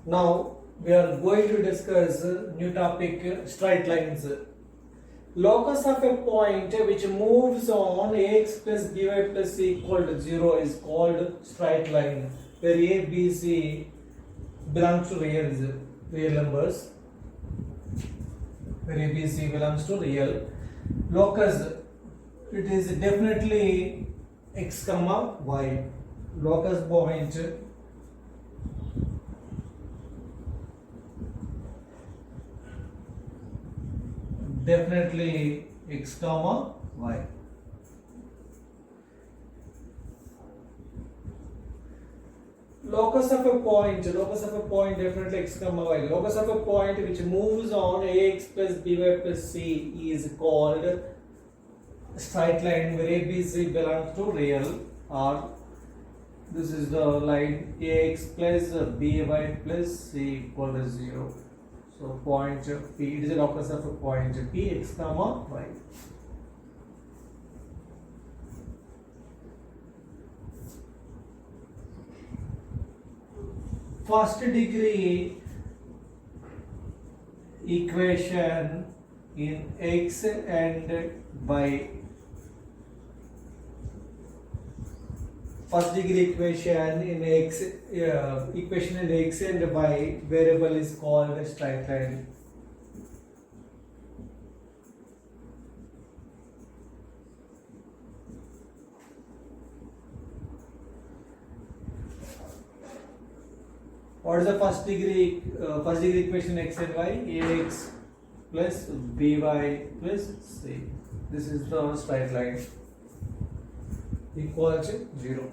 Now we are going to discuss new topic straight lines. Locus of a point which moves on ax plus by plus c equal to 0 is called straight line, where a, b, c belongs to real numbers. Where a, b, c belongs to real. Locus, it is definitely x comma y. Locus point definitely x comma y. Locus of a point definitely x comma y. Locus of a point which moves on ax plus by plus c is called straight line, where a, b, c belongs to real, or this is the line ax plus by plus c equal to 0. So point P, it is a locus of a point P x comma y. First degree equation in x and y. First degree equation in x, equation in x and y variable is called a straight line. What is the first degree equation x and y? Ax plus by plus c. This is the straight line equal to 0.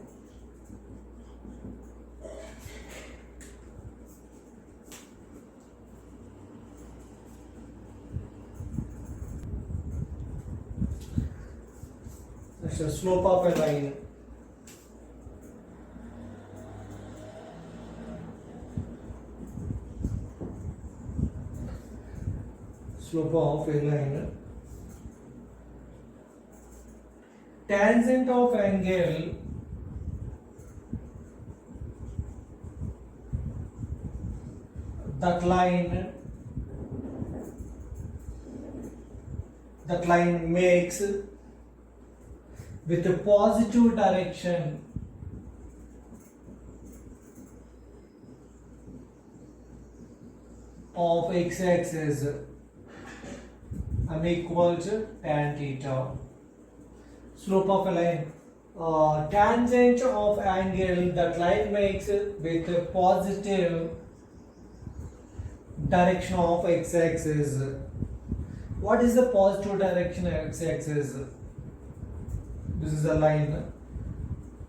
That's the slope of a line. Slope of a line. Tangent of angle that line makes with a positive direction of x-axis equal to tan theta. Slope of a line, tangent of angle that line makes with a positive direction of x-axis. What is the positive direction of x-axis? This is a line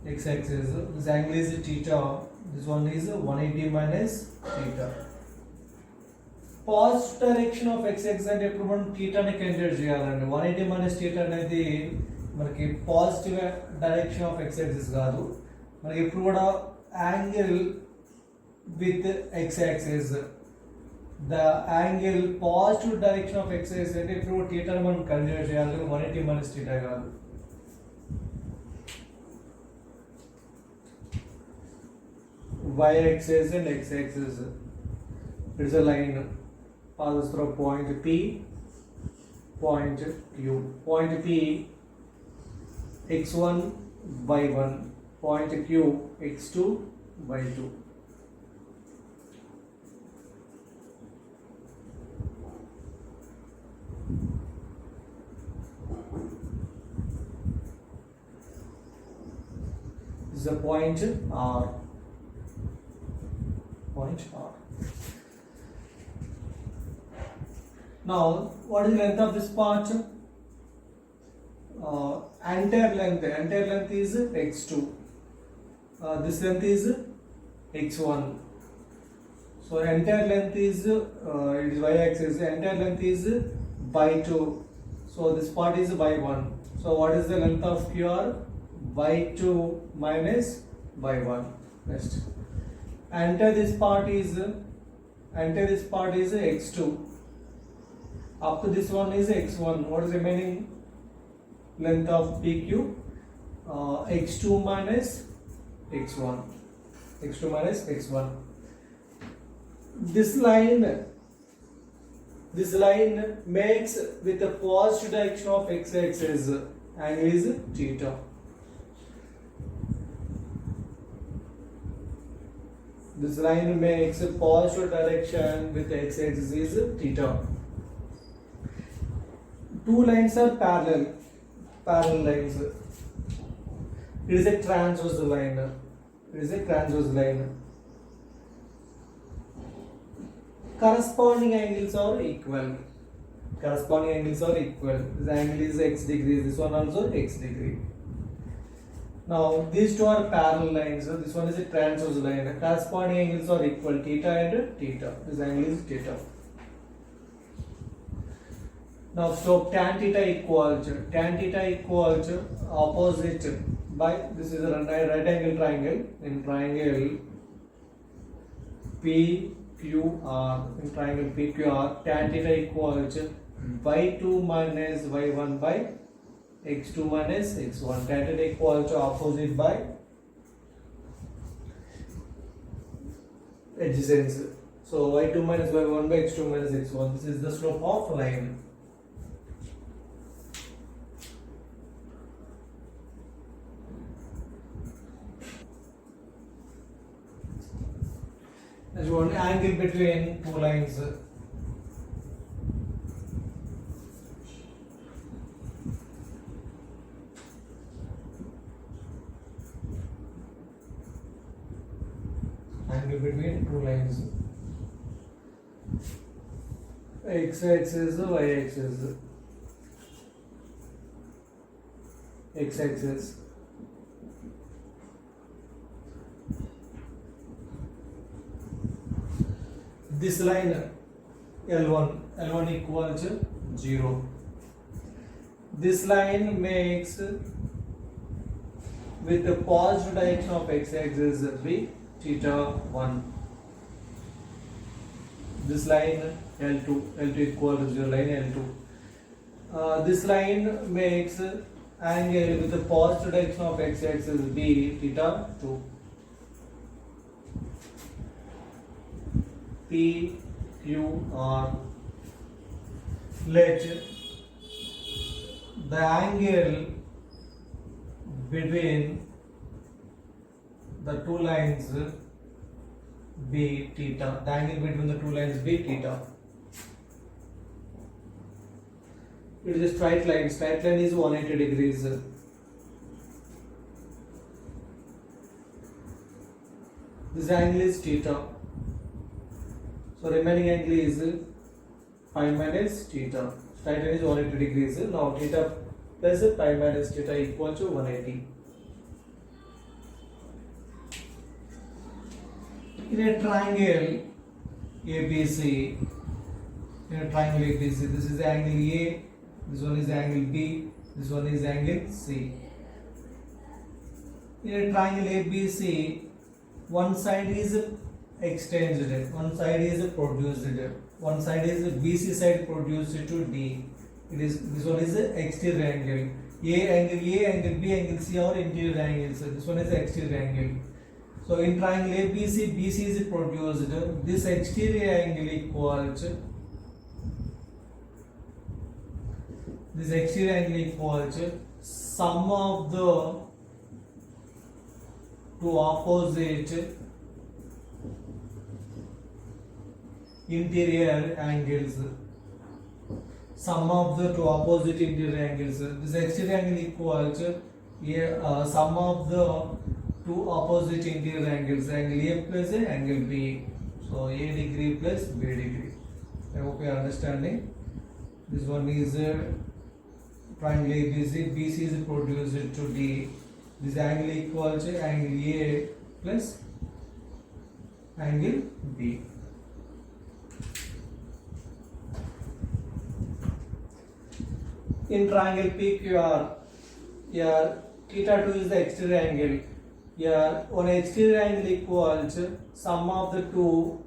x-axis. This angle is theta. This one is 180 minus theta. Positive direction of x-axis అంటే ఎప్పుడు మనం theta ని కంసిడర్ చేయాలండి. 180 minus theta అనేది మనకి positive direction of X axis కాదు. మనకి ఇప్పుడు కూడా angle with X axis, the angle positive direction of X axis అంటే ఇప్పుడు థీటాని మనం కన్సిడర్ చేయాలి, 180 మైనస్ థీటా కాదు. Y axis and x axis, it is a line passes through point P, point Q. Point P x1 y1, point Q x2 y2. This is a point R. Point R. Now, what is the length of this part? Entire length is x2. This length is x1. So entire length is it is y-axis. Entire length is y2. So this part is y1. So what is the length of QR? y2 minus y1. Next, enter this part is x2. Up to this one is x1. What is remaining? Length of PQ, x2 minus x1. This line makes with the positive direction of x-axis angle is theta. This line makes a positive direction with the x-axis is theta. Two lines are parallel lines. It is a transverse line. Corresponding angles are equal. This angle is x degree. This one also x degree. Now these two are parallel lines. This one is a transverse line. Corresponding angles are equal. Theta and theta. This angle is theta. Now so tan theta equal to opposite by this is a right angle triangle. In triangle PQR, tan theta equal to y2 minus y1 by x2 minus x1. Tan theta equal to opposite by adjacency. So y2 minus y1 by x2 minus x1. This is the slope of line. As one angle between two lines. Angle between two lines. X-axis, y-axis. X-axis. This line L1 equal to 0. This line makes with the positive direction of x-axis be theta 1. This line L2 equal to 0, line L2. This line makes angle with the positive direction of x-axis be theta 2. PQR. Let the angle between the two lines be theta. The angle between the two lines be theta. It is a straight line. Straight line is 180 degrees. This angle is theta. So remaining angle is pi minus theta. Straight line is 180 degrees. Now theta plus pi minus theta equal to 180. In a triangle ABC, this is angle A, this one is angle B, this one is angle C. In a triangle ABC, one side is extended, one side is produced, one side is BC side produced to D. This one is the exterior angle. Angle B, angle C are interior angles. This one is the exterior angle. So in triangle ABC, BC is produced. This exterior angle equals sum of the two opposite interior angles. Sum of the two opposite interior angles. This exterior angle equals sum of the two opposite interior angles. Angle A plus angle B. So A degree plus B degree. I hope you are understanding. This one is triangle ABC. BC is produced to D. This angle equals angle A plus angle B. In triangle PQR, here theta 2 is the exterior angle. Here one exterior angle equals sum of the two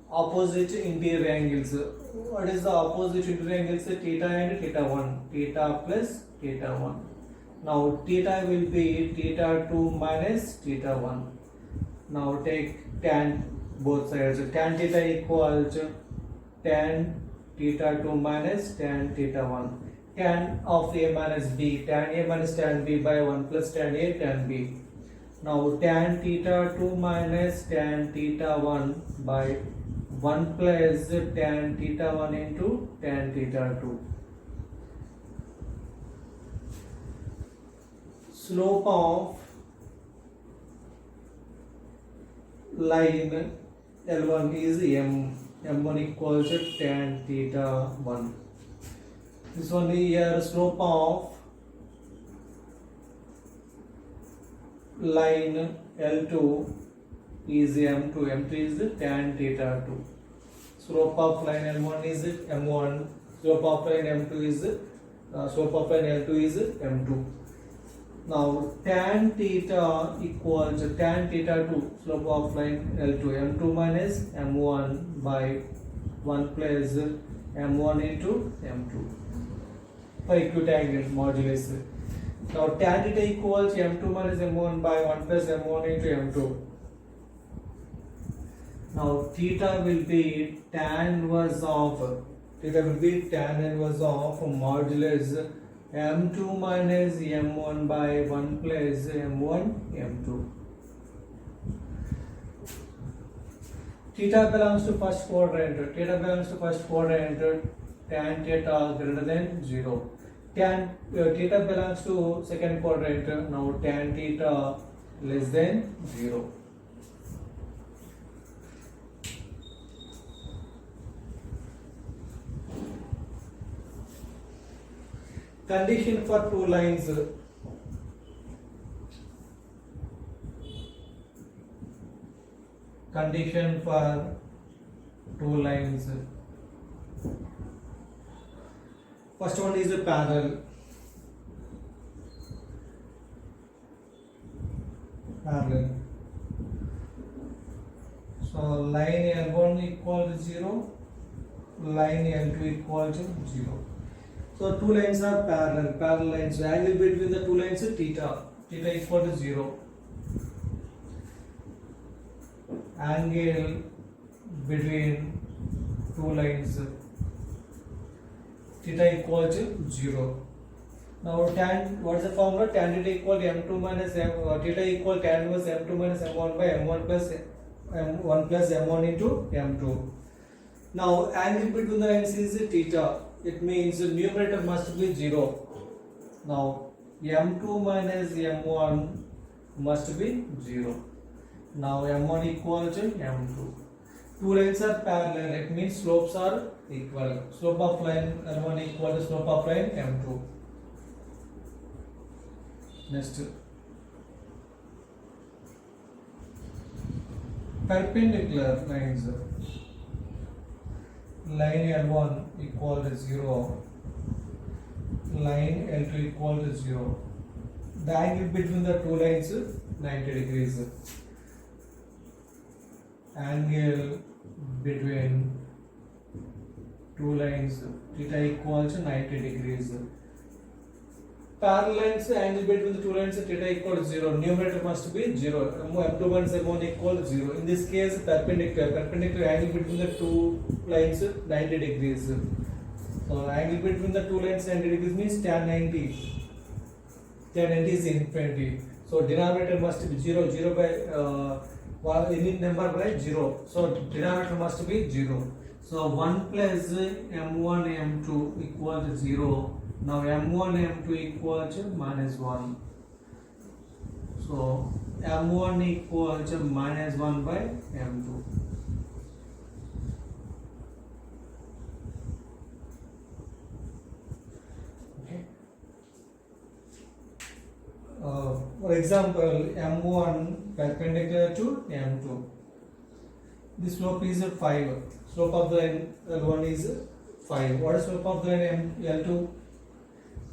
opposite interior angles. What is the opposite interior angles? Theta and theta 1. Theta plus theta 1. Now theta will be theta 2 minus theta 1. Now take tan both sides. Tan theta equal to tan theta 2 minus tan theta 1. Tan of A minus B, tan A minus tan B by 1 plus tan A tan B. Now tan theta 2 minus tan theta 1 by 1 plus tan theta 1 into tan theta 2. Slope of line L1 is M1 equals to tan theta 1. This one here, slope of line L2 is M2. M2 is tan theta 2. Slope of line L1 is M1. Slope of line M2 is slope of line L2 is M2. Now tan theta equals tan theta 2, slope of line L2, M2 minus M1 by 1 plus M1 into M2 for equitangle modulus. Now tan theta equals M2 minus M1 by 1 plus M1 into M2. Now theta will be tan inverse of modulus M2 minus M1 by 1 plus M1 M2. Theta belongs to first quadrant. Tan theta greater than 0. Tan theta belongs to second quadrant. Now tan theta less than 0. Condition for two lines. Condition for two lines. First one is a parallel. So line L1 equal to 0, line L2 equal to 0. So two lines are parallel lines. So angle between the two lines is theta equal to 0. Angle between two lines, theta equal to 0. Now tan, what is the formula? Tan theta equal to M2 minus theta equal tan inverse M2 minus M1 by M1 plus M1 plus M1 into M2. Now angle between the lines is theta. It means the numerator must be 0. Now M2 minus M1 must be 0. Now M1 equal to M2. Two lines are parallel. It means slopes are equal. Slope of line L1 equal to slope of line M2. Next, perpendicular lines. Line L1 equal to 0, line L2 equal to 0. The angle between the two lines is 90 degrees. Angle between two lines, theta equal to 90 degrees. Parallel lines, angle between the two lines, theta equal to 0. Numerator must be 0. M2 minus M1 equal to 0. In this case, perpendicular angle between the two lines 90 degrees. So angle between the two lines 90 degrees means tan 90. Tan 90 is infinity. So denominator must be 0. 0 by any number by 0. So denominator must be 0. So 1 plus M1 M2 equal to 0. Now M1 M2 equal to minus 1. So M1 equal to minus 1 by M2. Okay. For example, M1 perpendicular to M2. The slope is 5. Slope of the line L1 is 5. What is slope of the line L2?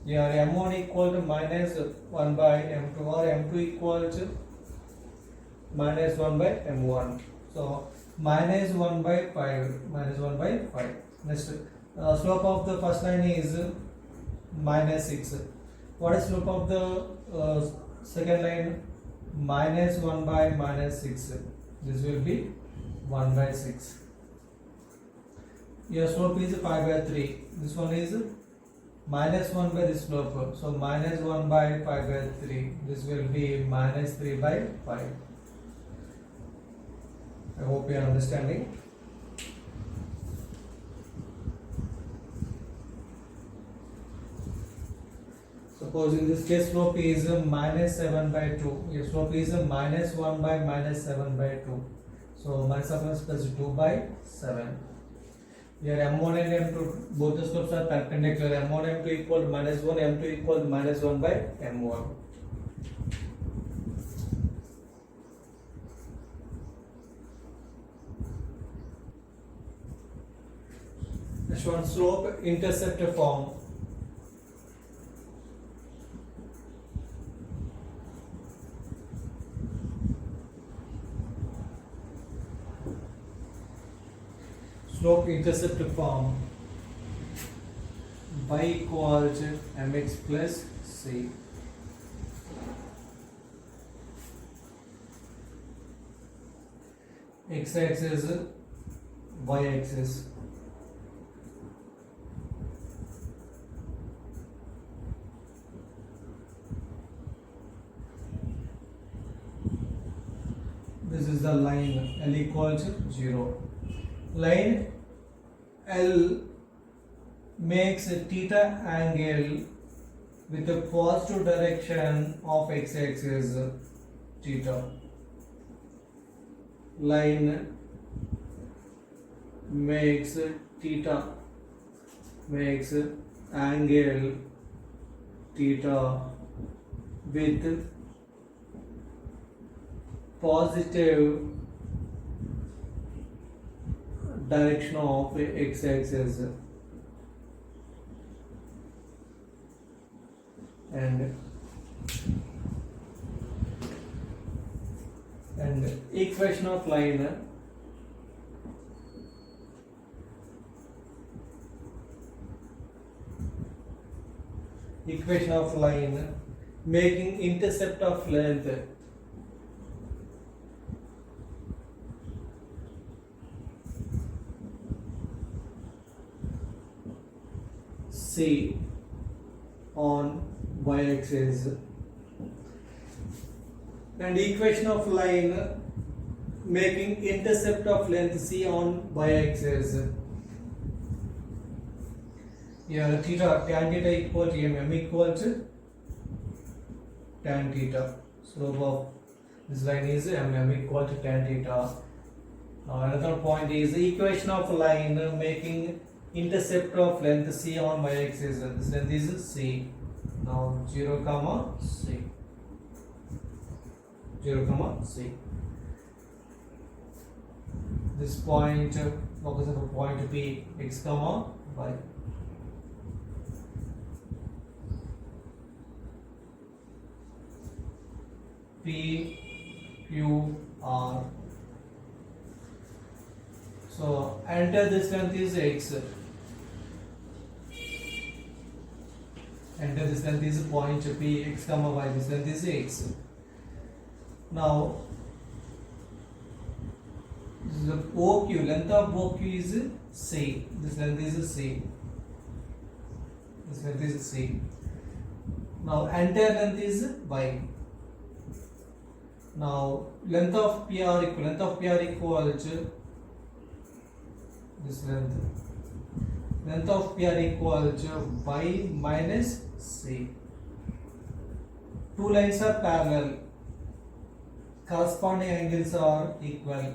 Here M1 equal to minus 1 by M2 or M2 equal to minus 1 by M1. So minus 1 by 5. Minus 1 by 5. Next, slope of the first line is minus 6. What is slope of the second line? Minus 1 by minus 6. This will be 1 by 6. Your slope is 5 by 3. This one is minus 1 by the slope. So minus 1 by 5 by 3. This will be minus 3 by 5. I hope you are understanding. Suppose in this case slope is minus 7 by 2. Your slope is minus 1 by minus 7 by 2. So minus 7 plus 2 by 7. Here M1 and M2 both the slopes are perpendicular. M1 M2 equal to minus 1, M2 equal to minus 1 by M1. Next one, slope intercept form. Slope intercept form y equals mx plus c. X axis, y axis. This is the line L equals 0. Line L makes a theta angle with the positive direction of x-axis theta. Line makes theta, makes angle theta with positive direction of x-axis and equation of line making intercept of length C on y-axis and equation of line making intercept of length C on y-axis. Here theta, tan theta equal to m equal to tan theta. Slope of this line is m equal to tan theta. Now another point is the equation of line making intercept of length C on y-axis. This length is C. Now 0 comma C. 0 comma C. This point focus on point P, x comma y. P Q R. So enter this length is x. Enter this length is point P x comma y. This length is x. Now this is the OQ. Length of OQ is C. This length is C. This length is C. Now entire length is y. Now length of PR equal to this length. Length of PR equal to y minus C. Two lines are parallel. Corresponding angles are equal.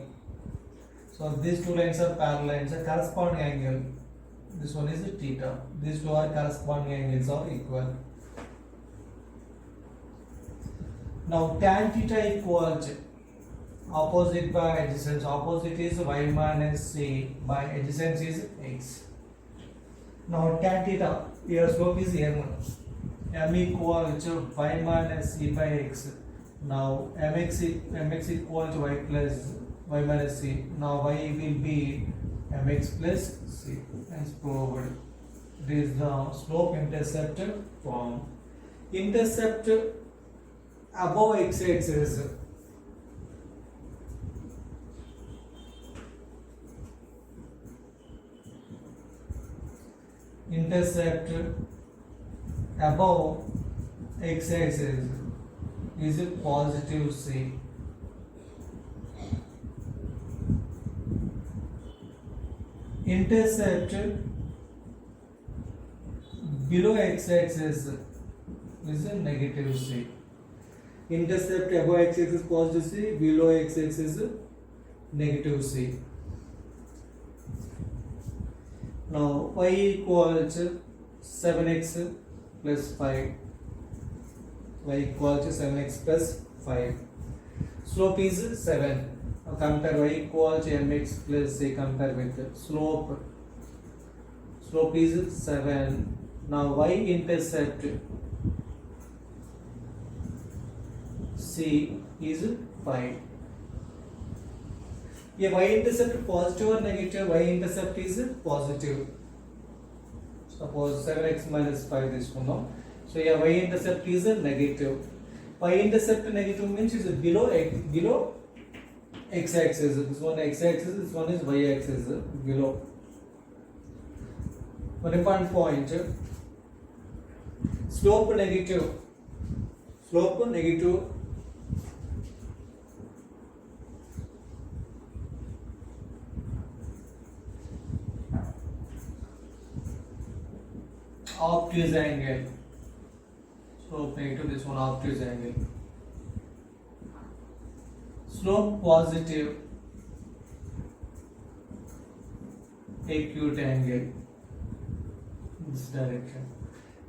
So these two lines are parallel lines. The corresponding angle. This one is theta. These two are corresponding angles are equal. Now tan theta equal to opposite by adjacent. Opposite is y minus c by adjacent is x. Now tan theta, your slope is m. M equal to y minus c by x. Now mx equal to y plus y minus c. Now y will be mx plus c. As proved. This is the slope intercept form. Intercept above x-axis. intercept above x-axis is positive c. Intercept below x-axis is a negative c. Intercept above x-axis positive c, below x-axis negative c. Now y equals 7x plus 5. Y equals 7x plus 5. Slope is 7. Now compare y equals mx plus c, compare with slope. Slope is 7. Now y intercept c is 5. Here y intercept positive or negative? Y intercept is positive. Suppose 7x minus 5 this one. No? So here y intercept is a negative. Y intercept negative means it's below x axis. This one x axis, this one is y axis below. One important point. Slope negative. Slope negative. Obtuse angle. Slope negative, this one obtuse angle. Slope positive, acute angle. This direction.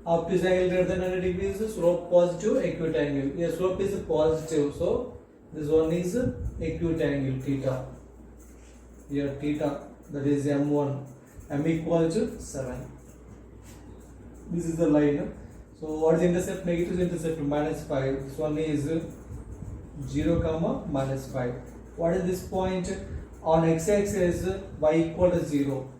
Obtuse angle greater than 90 degrees, slope positive, acute angle. Here slope is positive, so this one is acute angle theta. Here theta, that is m1. M equals 7. This is the line. So what is intercept? Negative intercept minus 5. This one is 0 comma minus 5. What is this point? On x-axis y equal to 0.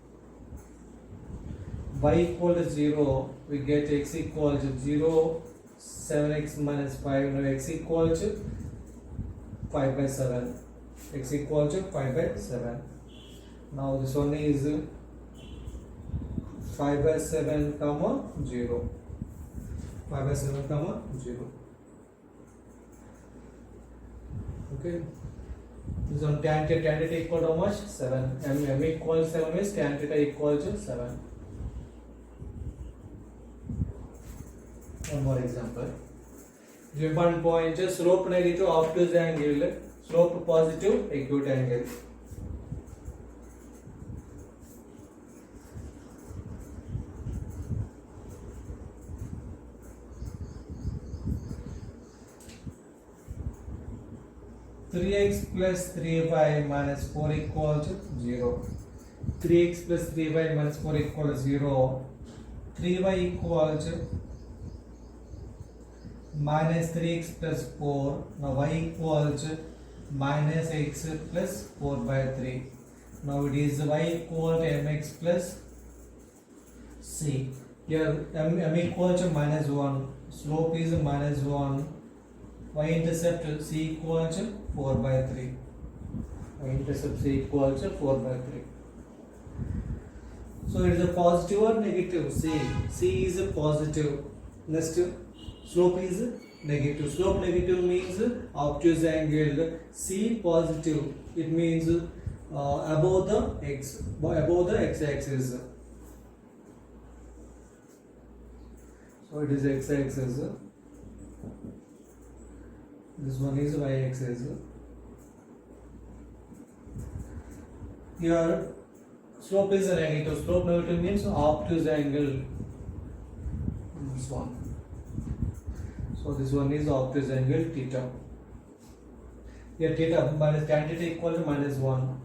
Y equal to 0, we get x equal to 0, 7x minus 5. Now x equal to 5 by 7. X equal to 5 by 7. Now this one is 5 by 7 comma 0. 5 by 7 comma 0. Okay. This one tan theta equal to how much? 7. M equals 7 means tan theta equal to 7. One more example. The important point is slope negative, obtuse angle, slope positive, acute angle. Three x plus 3y minus 4 equals 0. 3x plus 3y minus 4 equals 0. 3y equals minus 3x plus 4. Now y equals minus x plus 4 by 3. Now it is y equal to mx plus c. Here m equals to minus 1. Slope is minus 1. Y intercept c equals 4 by 3. Y intercept c equals 4 by 3. So it is a positive or negative? C is a positive. Next, slope is negative. Slope negative means obtuse angle. C positive. It means above the x-axis. So it is x-axis. This one is y-axis. Here slope is a negative. Slope negative means obtuse angle. This one. So this one is obtuse angle theta. Here theta minus tan theta equal to minus 1.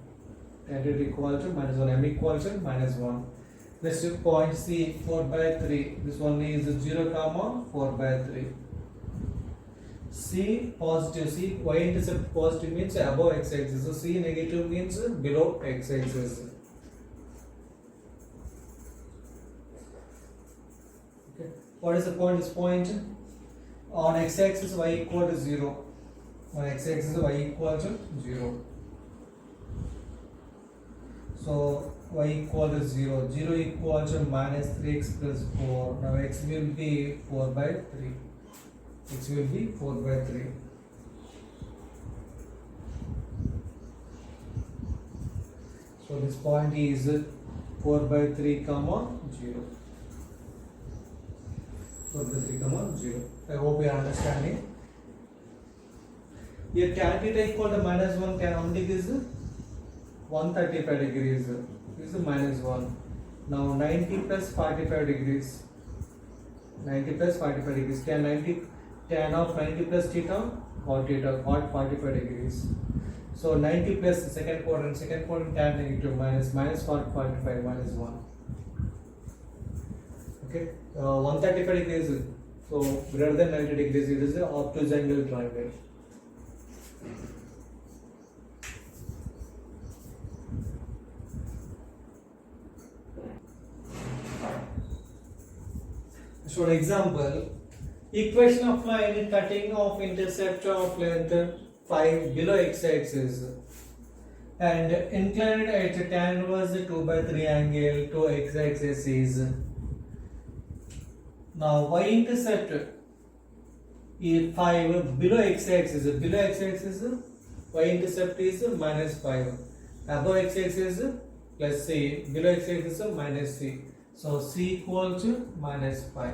Tan theta equal to minus 1. M equal to minus 1. Next point C 4 by 3. This one is 0 comma 4 by 3. C positive. C y intercept positive means above x-axis. So C negative means below x-axis. Okay. What is the point? This point on x-axis y equal to 0. On x-axis y equal to 0. So y equal to 0. 0 equal to minus 3x plus 4. Now x will be 4 by 3. X will be 4 by 3. So this point is 4 by 3 comma 0. 4 by 3 comma 0. I hope you are understanding. Here tan theta equal to minus 1, tan how many degrees? 135 degrees. This is minus 1. Now 90 plus 45 degrees. 90 plus 45 degrees. Tan of 90 plus theta cot theta cot 45 degrees. So 90 plus the second quadrant tan negative minus 45 minus 1. Okay, 135 degrees. So greater than 90 degrees, it is an obtuse angle triangle. So example, equation of line cutting of intercept of length 5 below x-axis and inclined at tan inverse 2 by 3 angle to x-axis is. Now y-intercept is 5 below x-axis. Below x-axis y-intercept is minus 5. Above x-axis plus c. Below x-axis minus c. So c equal to minus 5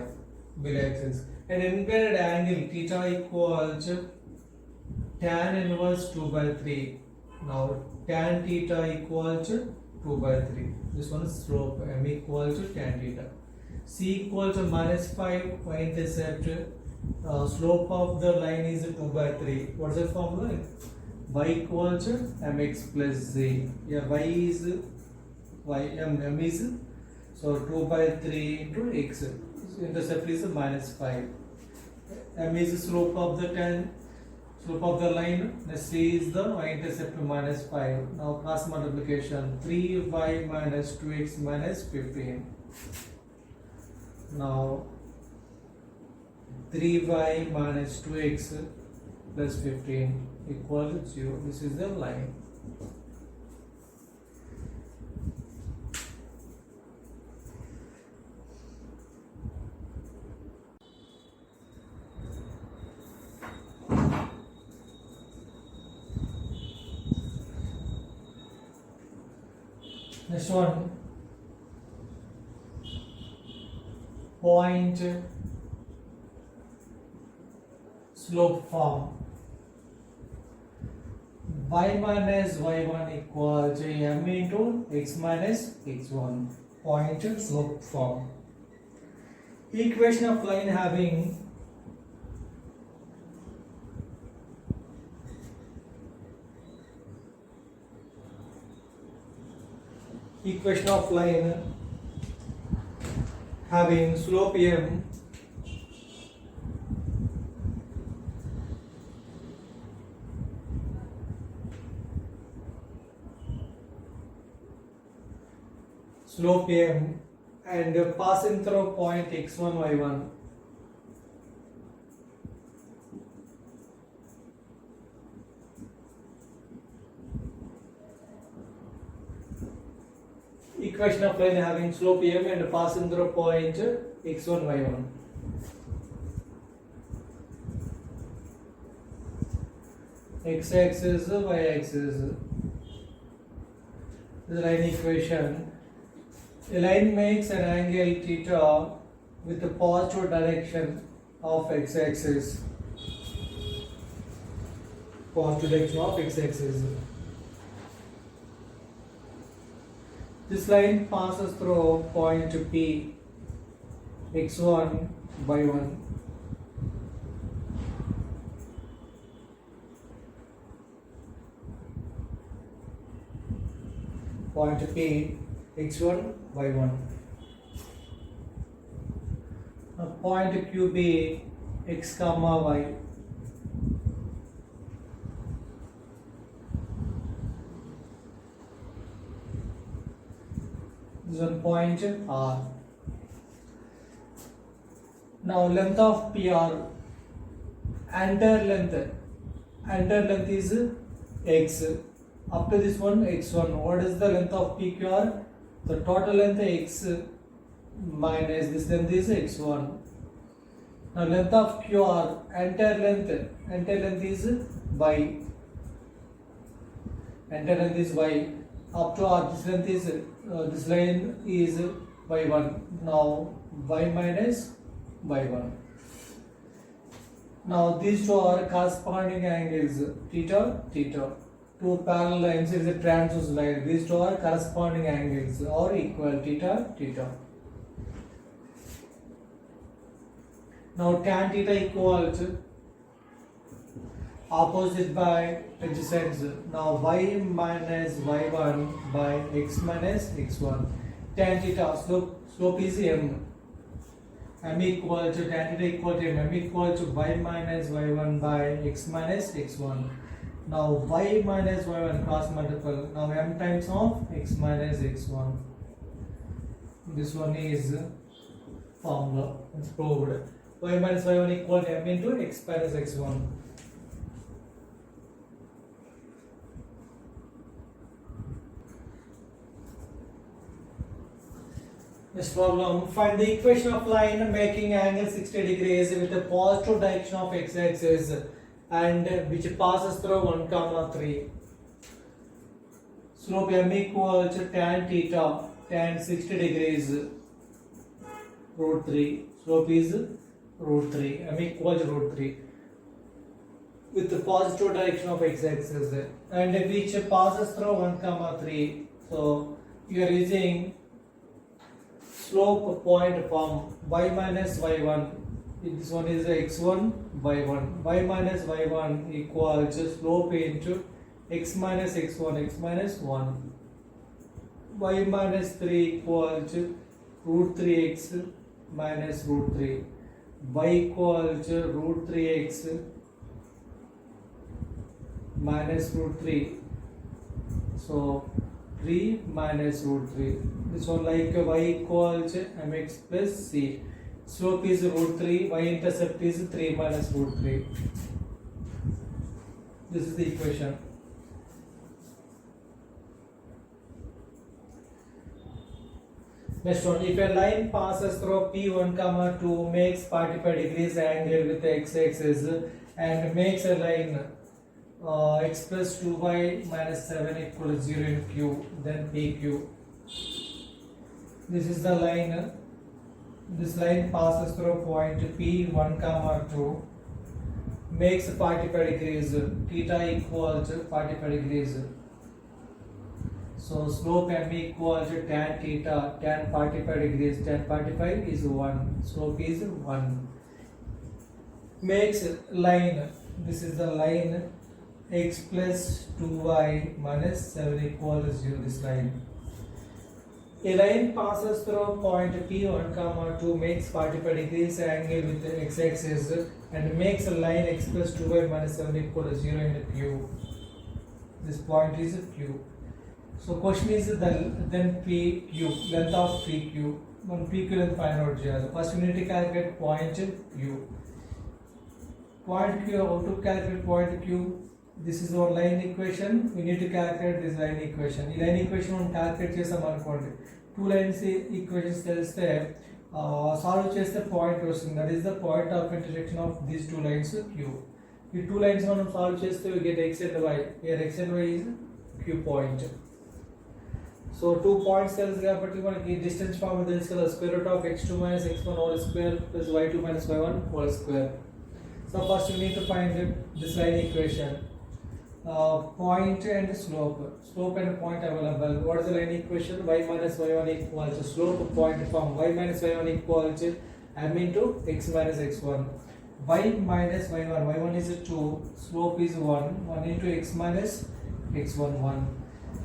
below x-axis. And inclined angle theta equal to tan inverse 2 by 3. Now tan theta equal to 2 by 3. This one is slope m equal to tan theta. C equal to minus 5, y-intercept, slope of the line is 2 by 3. What is the formula? Y equal to mx plus z. Yeah, y is m is so 2 by 3 into x. So intercept is minus 5. M is slope of the line. C is the y-intercept minus 5. Now cross multiplication 3y minus 2x minus 15. Now 3y minus 2x plus 15 equal to 0. This is the line. Next one, point slope form. Y minus y1 equal to m into x minus x1. Point slope form. Equation of line having slope m and passing through point x1 y1. Equation of line having slope m and passing through point x1 y1. X-axis, y-axis. This line equation. A line makes an angle theta with the positive direction of x-axis. Positive direction of x-axis. This line passes through point P, x1, y1. Point P, x1, y1. Now point QB, x comma y. This is one point R. Now length of PR, entire length is x. up to this one x1. What is the length of PQR? The total length x minus this length is x1. Now length of QR, entire length is y. Entire length is y. Up to R, this length is this line is y1. Now y minus y1. Now these two are corresponding angles theta, theta. Two parallel lines is a transverse line. These two are corresponding angles or equal theta, theta. Now tan theta equals opposite by adjacent. Now y minus y1 by x minus x1. Tan theta slope is m. M equal to tan theta equal to m equal to y minus y1 by x minus x1. Now y minus y1 cross multiple. Now m times of x minus x1. This one is formula. It's proved. Y minus y1 equal to m into x minus x1. Next problem, find the equation of line making angle 60 degrees with the positive direction of x-axis and which passes through 1, 3. Slope m equal to tan theta, tan 60 degrees, root 3. Slope is root 3, m equal to root 3 with the positive direction of x-axis and which passes through 1, 3. So you are using slope point from y minus y1. This one is x1 y1. Y minus y1 equals slope into x minus x1, x minus 1. Y minus 3 equals root 3x minus root 3. Y equals root 3x minus root 3. So 3 minus root 3. This one like y equals mx plus c. Slope is root 3. Y intercept is 3 minus root 3. This is the equation. Next one, if a line passes through P1, 2 makes 45 degrees angle with the x-axis and makes a line x plus 2y minus 7 equal to 0 in Q, then PQ. This is the line. This line passes through point P1, 2, makes 45 degrees, theta equals 45 degrees. So slope m equals tan theta, tan 45 degrees, tan 45 is 1, slope is 1. Makes line, this is the line x plus 2y minus 7 equals 0, this line. A line passes through point P1, 2 makes 45 degrees angle with the x-axis and makes a line x plus 2y minus 7 equals 0 in Q. This point is Q. So question is then PQ, length of PQ. When PQ length find out here. First we need to calculate point Q. Point Q, how to calculate point Q? This is our line equation. We need to calculate this line equation. ఈ line equation మనం calculate చేసాం అనుకోండి. Two lines equations తెలిస్తే solve చేస్తే point వస్తుంది. That is the point of intersection of these two lines Q. ఈ two lines మనం solve చేస్తే we get x and y. Here x and y is Q point. So 2 points తెలుసు కాబట్టి మనకి distance formula తెలుసు కదా, square root of x2 minus x1 whole square plus y2 minus y1 whole square. So first we need to find this line equation. Point and slope. Slope and point available. What is the line equation? Y minus y1 equals to slope point from y minus y1 equals to m into x minus x1. Y minus y1. Y1 is 2. Slope is 1. 1 into x minus x1 1.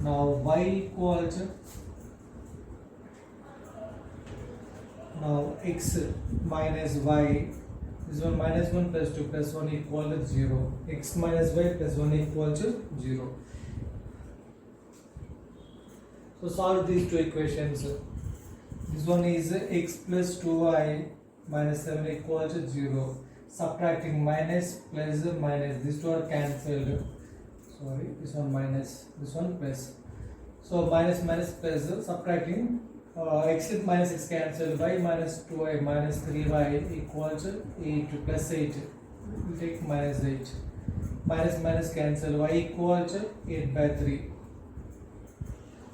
Now y equals now x minus y. This one minus 1 plus 2 plus 1 equal to 0. X minus y plus 1 equal to 0. So solve these two equations. This one is x plus 2y minus 7 equal to 0. Subtracting minus plus minus. These two are cancelled. sorry, this one minus, this one plus. So minus minus plus, subtracting, x with minus x cancel, y minus 2y minus 3y equals 8 plus 8. We'll take minus 8. Minus minus cancel, y equals 8 by 3.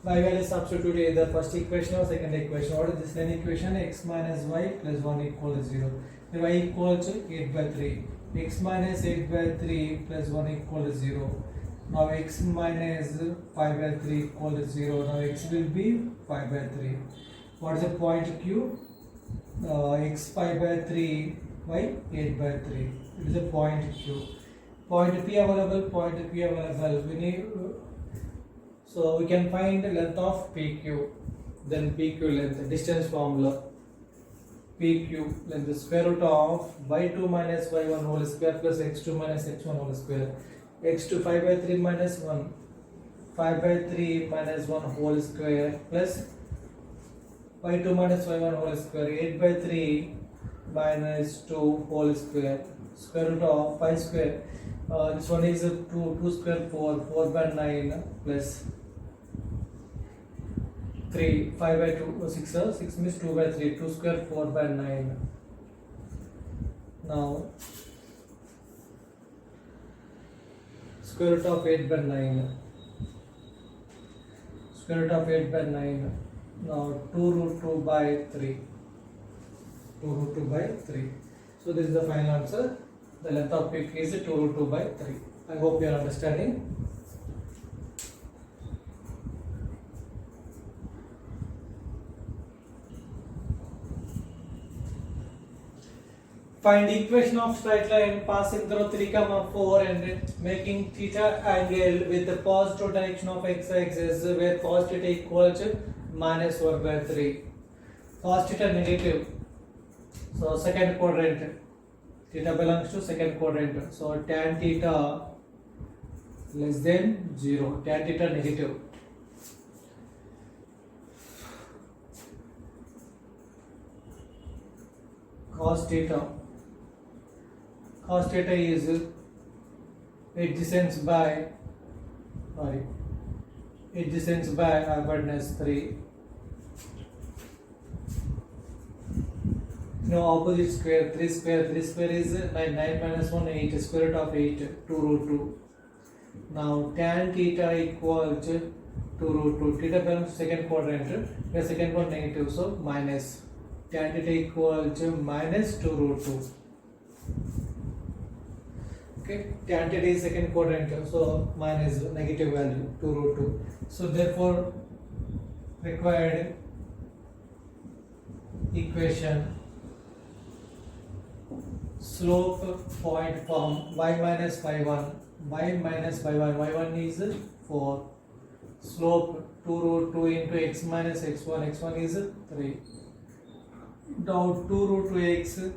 Y value substitute either first equation or second equation. What is this line equation? X minus y plus 1 equals 0. Y equals 8 by 3. X minus 8 by 3 plus 1 equals 0. Now x minus 5 by 3 equals 0. Now x will be 5 by 3. What is the point Q? X 5 by 3, y 8 by 3. It is a point Q. Point P available, point Q available. We need, so we can find the length of PQ. Then PQ length, distance formula. PQ length, the square root of y2 minus y1 whole square plus x2 minus x1 whole square. X2 5 by 3 minus 1, 5 by 3 minus 1 whole square plus y2 minus y1 whole square, 8 by 3 minus 2 whole square, square root of 5 square. This one is 2 square 4, 4 by 9 plus 3, 5 by 2, 6 means 2 by 3, 2 square 4 by 9. Now square root of 8 by 9, square root of 8 by 9. Now 2 root 2 by 3, 2 root 2 by 3. So this is the final answer. The length of PQ is 2 root 2 by 3. I hope you are understanding. Find equation of straight line passing through 3, 4 and making theta angle with the positive direction of x-axis where cos theta equals minus 1 by 3. Cos theta negative. So second quadrant. Theta belongs to second quadrant. So tan theta less than 0. Tan theta negative. Cos theta. Cos theta is adjacent by hypotenuse 3. No, opposite square, 3 square, 3 square is 9, 9 minus 1, 8, square root of 8, 2 root 2. Now tan theta equals 2 root 2. Theta belongs to second quadrant, the second one negative, so minus. Tan theta equals minus 2 root 2. Okay, tan theta is second quadrant, so minus negative value 2 root 2. So therefore required equation slope point form y minus y1, y minus y1, y1 is 4, slope 2 root 2 into x minus x1, x1 is 3. Now 2 root 2x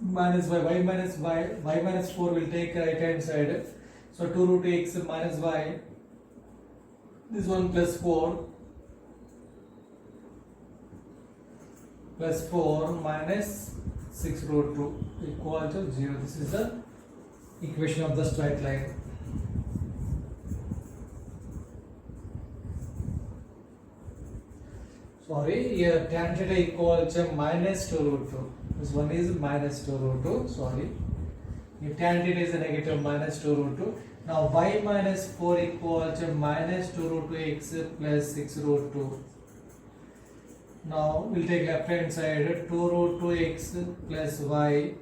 minus y minus y minus 4 will take right hand side. So 2 root x minus y, this one plus 4 minus 6 root 2 equal to 0. This is the equation of the straight line. Sorry, here tan theta equals minus 2 root 2. This one is minus 2 root 2. Sorry. If tan theta is a negative minus 2 root 2. Now y minus 4 equals minus 2 root 2 x plus 6 root 2. Now we'll take left hand side 2 root 2 x plus y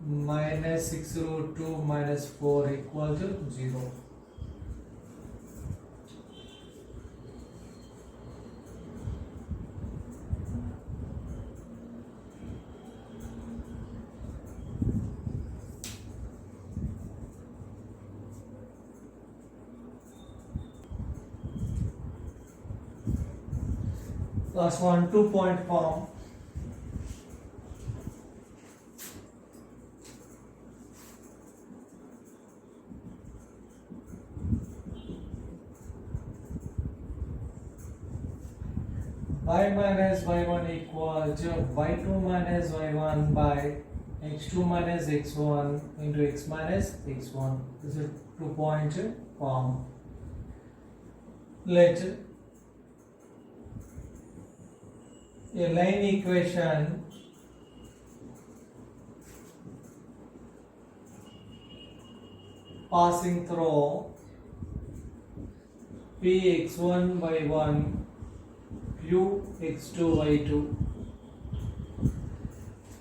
minus 6 root 2 minus 4 equal to 0. Last one, 2-point form. Y minus y1 equals y2 minus y1 by x2 minus x1 into x minus x1. This is 2-point form. Let a line equation passing through Px1 y1 Qx2 y2.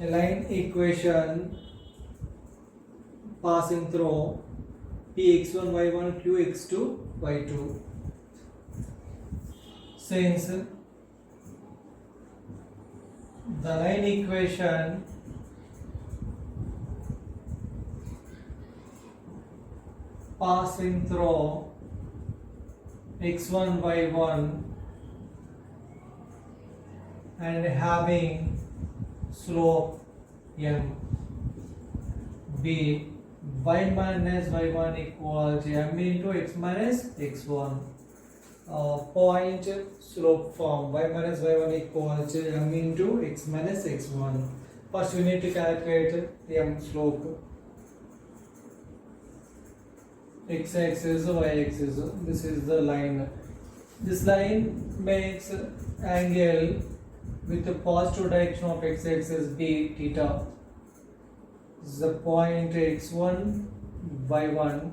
A line equation passing through Px1 y1 Qx2 y2. Since the line equation passing through x1 y1 and having slope m, b y minus y1 equals m into x minus x1. Point slope form y minus y1 equals m into x minus x1. First we need to calculate m slope. X axis, y axis. This is the line. This line makes angle with the positive direction of x axis b theta. This is the point x1 y1.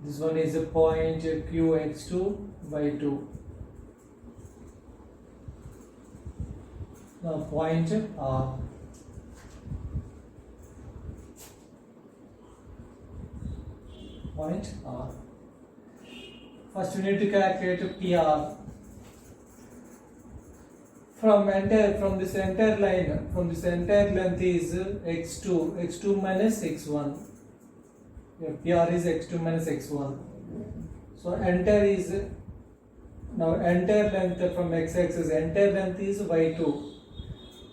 This one is the point qx2 y2. Now point R. Point R. First we need to calculate PR. From this entire line, from this entire length is x2 minus x1. PR is x2 minus x1. So entire is, now entire length from x-axis, entire length is y2.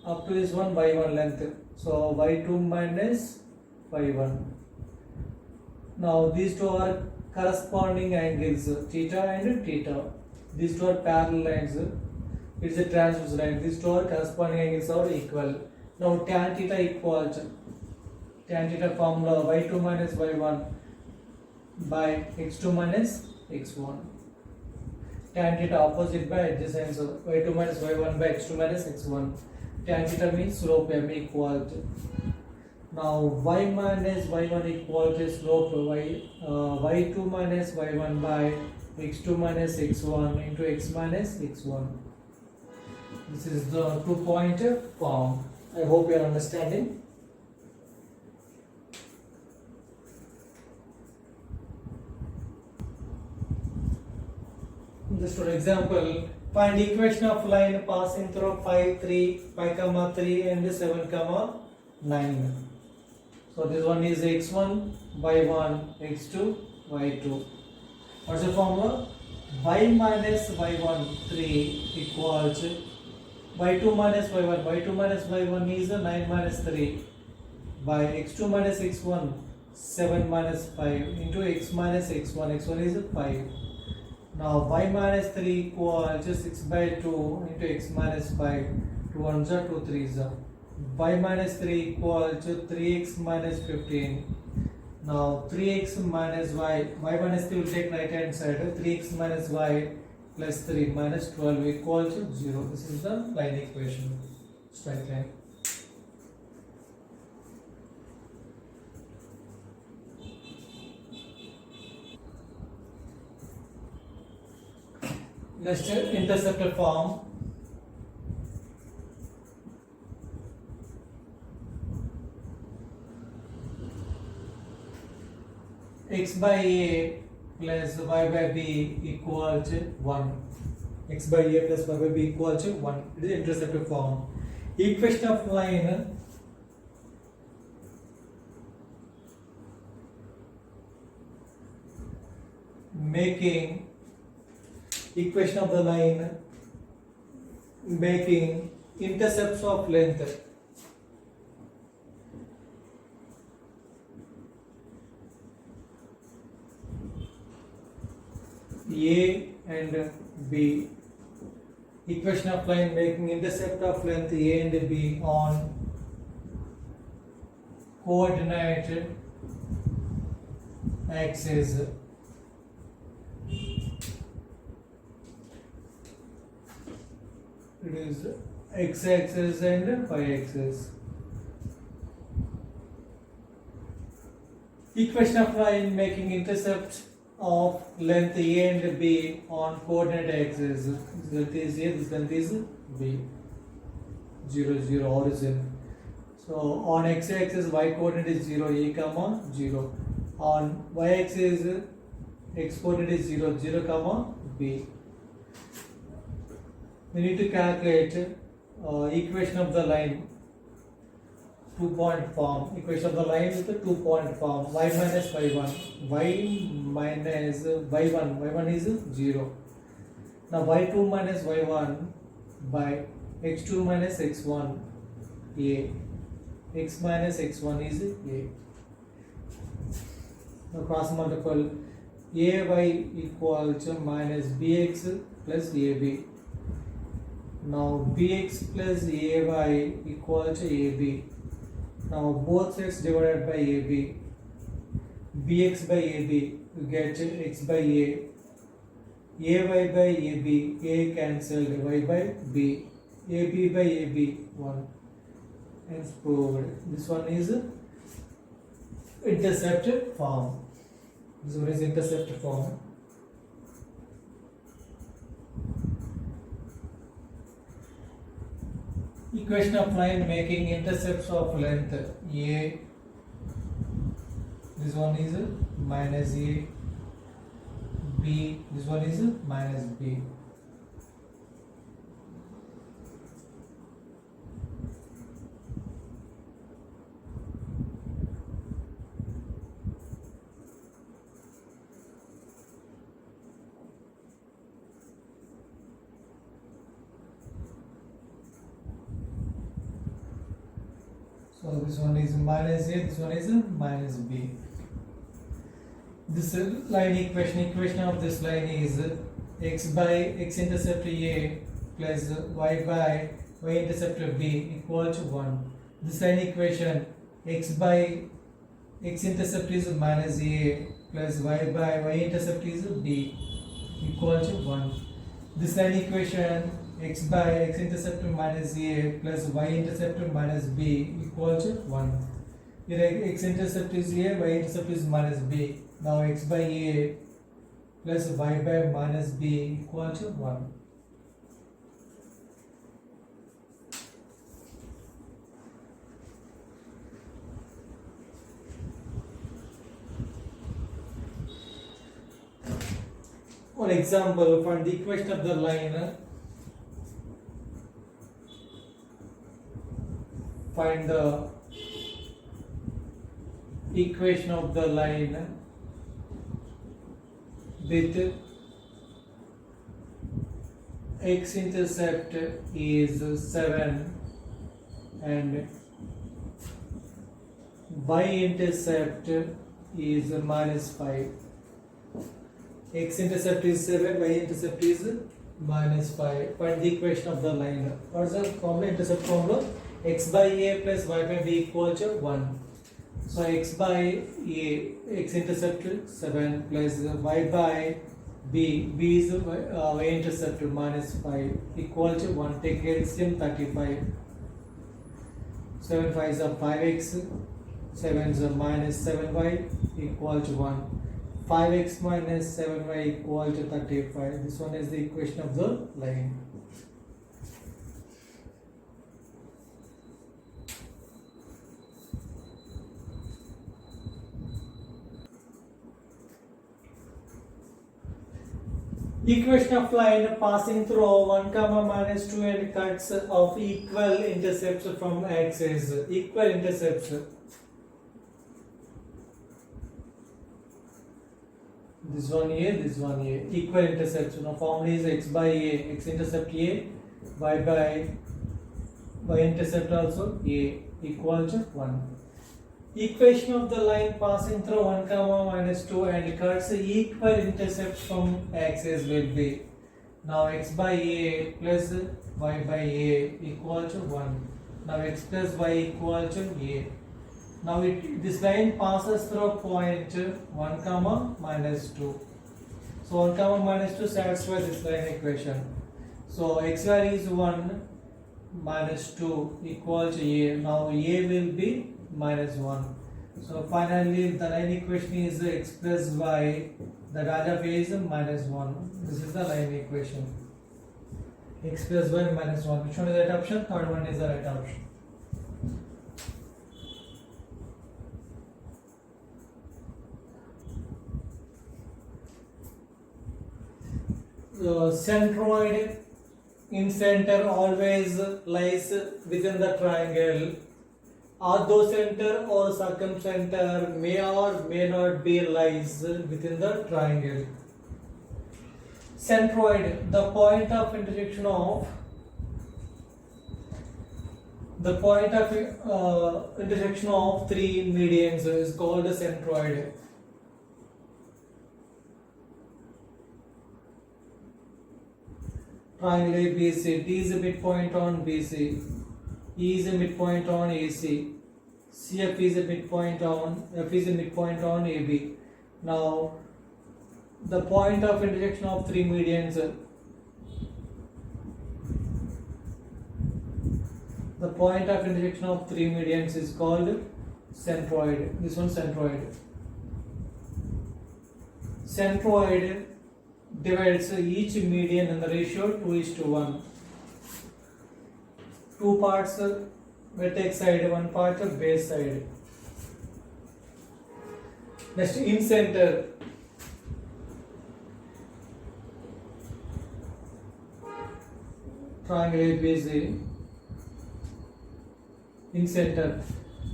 Up to this one y1 length. So y2 minus y1. Now these two are corresponding angles, theta and theta. These two are parallel lines. It's a transverse line. These two are corresponding angles are equal. Now tan theta equals tan theta formula y2 minus y1 by x2 minus x1. Tan theta opposite by adjacent, so y2 minus y1 by x2 minus x1. Tan theta means slope m equal to. Now y minus y1 equal to slope y2 minus y1 by x2 minus x1 into x minus x1. This is the 2-point form. I hope you are understanding. Just for example, find equation of line passing through 5, 3, 5, 3 and 7, 9. So this one is x1, y1, x2, y2. What's the formula? Y minus y1 3 equals y2 minus y1. y2 minus y1 is 9 minus 3 by x2 minus x1 7 minus 5 into x minus x1. x1 is 5. Now y minus 3 equals 6 by 2 into x minus 5. 2 1s are 2 3s are. Y minus 3 equals 3x minus 15. Now 3x minus y minus 3 will take right hand side. 3x minus y plus 3 minus 12 equals 0. This is the line equation, straight line. Next, interceptor form. X by a plus y by b equal to 1. X by a plus y by b equal to 1. It is interceptor form. Equation of line making equation of the line making intercepts of length A and B. Equation of line making intercept of length A and B on coordinate axis. It is x-axis and y-axis. Equation of line making intercept of length A and B on coordinate axis. This length is A, this length is B. 0, 0 origin. So on x-axis y coordinate is 0, A comma 0. On y-axis x coordinate is 0, 0 comma B. We need to calculate equation of the line, 2-point form. Equation of the line with the 2-point form. Y minus y1. Y minus y1. y1 is 0. Now y2 minus y1 by x2 minus x1 a. X minus x1 is a. Now cross multiple. Ay equal to minus bx plus ab. Now bx plus ay equal to ab. Now both sides divided by ab. Bx by ab, you get x by a. Ay by ab, a cancelled, y by b. Ab by ab, 1. Hence proved. This one is intercept form. This one is intercept form. Equation of line making intercepts of length a. This one is minus a. B. This one is minus b. So this one is minus a, this one is minus b. This line equation of this line is x by x intercept a plus y by y intercept b equal to 1. This line equation x by x intercept is minus a plus y by y intercept is b equal to 1. This line equation x by x intercept minus a plus y intercept minus b equal to 1. Here x intercept is a, y intercept is minus b. Now x by a plus y by minus b equal to 1. For example, find the equation of the line. Find the equation of the line with x-intercept is 7 and y-intercept is minus 5. X-intercept is 7, y-intercept is minus 5. Find the equation of the line. What is the formula? Intercept formula? X by a plus y by b equal to 1. So x by a, x-intercept 7 plus y by b, b is y-intercept minus 5 equal to 1. Take LCM 35. 7 5 is 5x, 7 is minus 7y equal to 1. 5x minus 7y equal to 35. This one is the equation of the line. Equation of line passing through 1 comma minus 2 and cuts of equal intercepts from axis. Equal intercepts. This one a, this one a. Equal intercepts. Now formula is x by a, x intercept a, y by y intercept also a equal to 1. Equation of the line passing through 1 comma minus 2 and cuts equal intercepts from axis will be. Now x by a plus y by a equal to 1. Now x plus y equal to a. Now this line passes through point 1 comma minus 2. So 1 comma minus 2 satisfies this line equation. So x value is 1 minus 2 equals a. Now a will be minus 1. So finally the line equation is x plus y. The value of a is minus 1. This is the line equation. X plus y minus 1. Which one is the right option? Third one is the right option. Centroid in center always lies within the triangle. Orthocenter or circumcenter may or may not be lies within the triangle. Centroid, the point of intersection of intersection of three medians is called a centroid. Triangle ABC, T is a midpoint on BC, E is a midpoint on AC, CF is a midpoint on F is a midpoint on AB. Now the point of intersection of three medians, the point of intersection of three medians is called centroid. This one centroid. Centroid divides each median in the ratio 2:1. Two parts vertex side, one part base side. Next, in center. Triangle ABC. In center.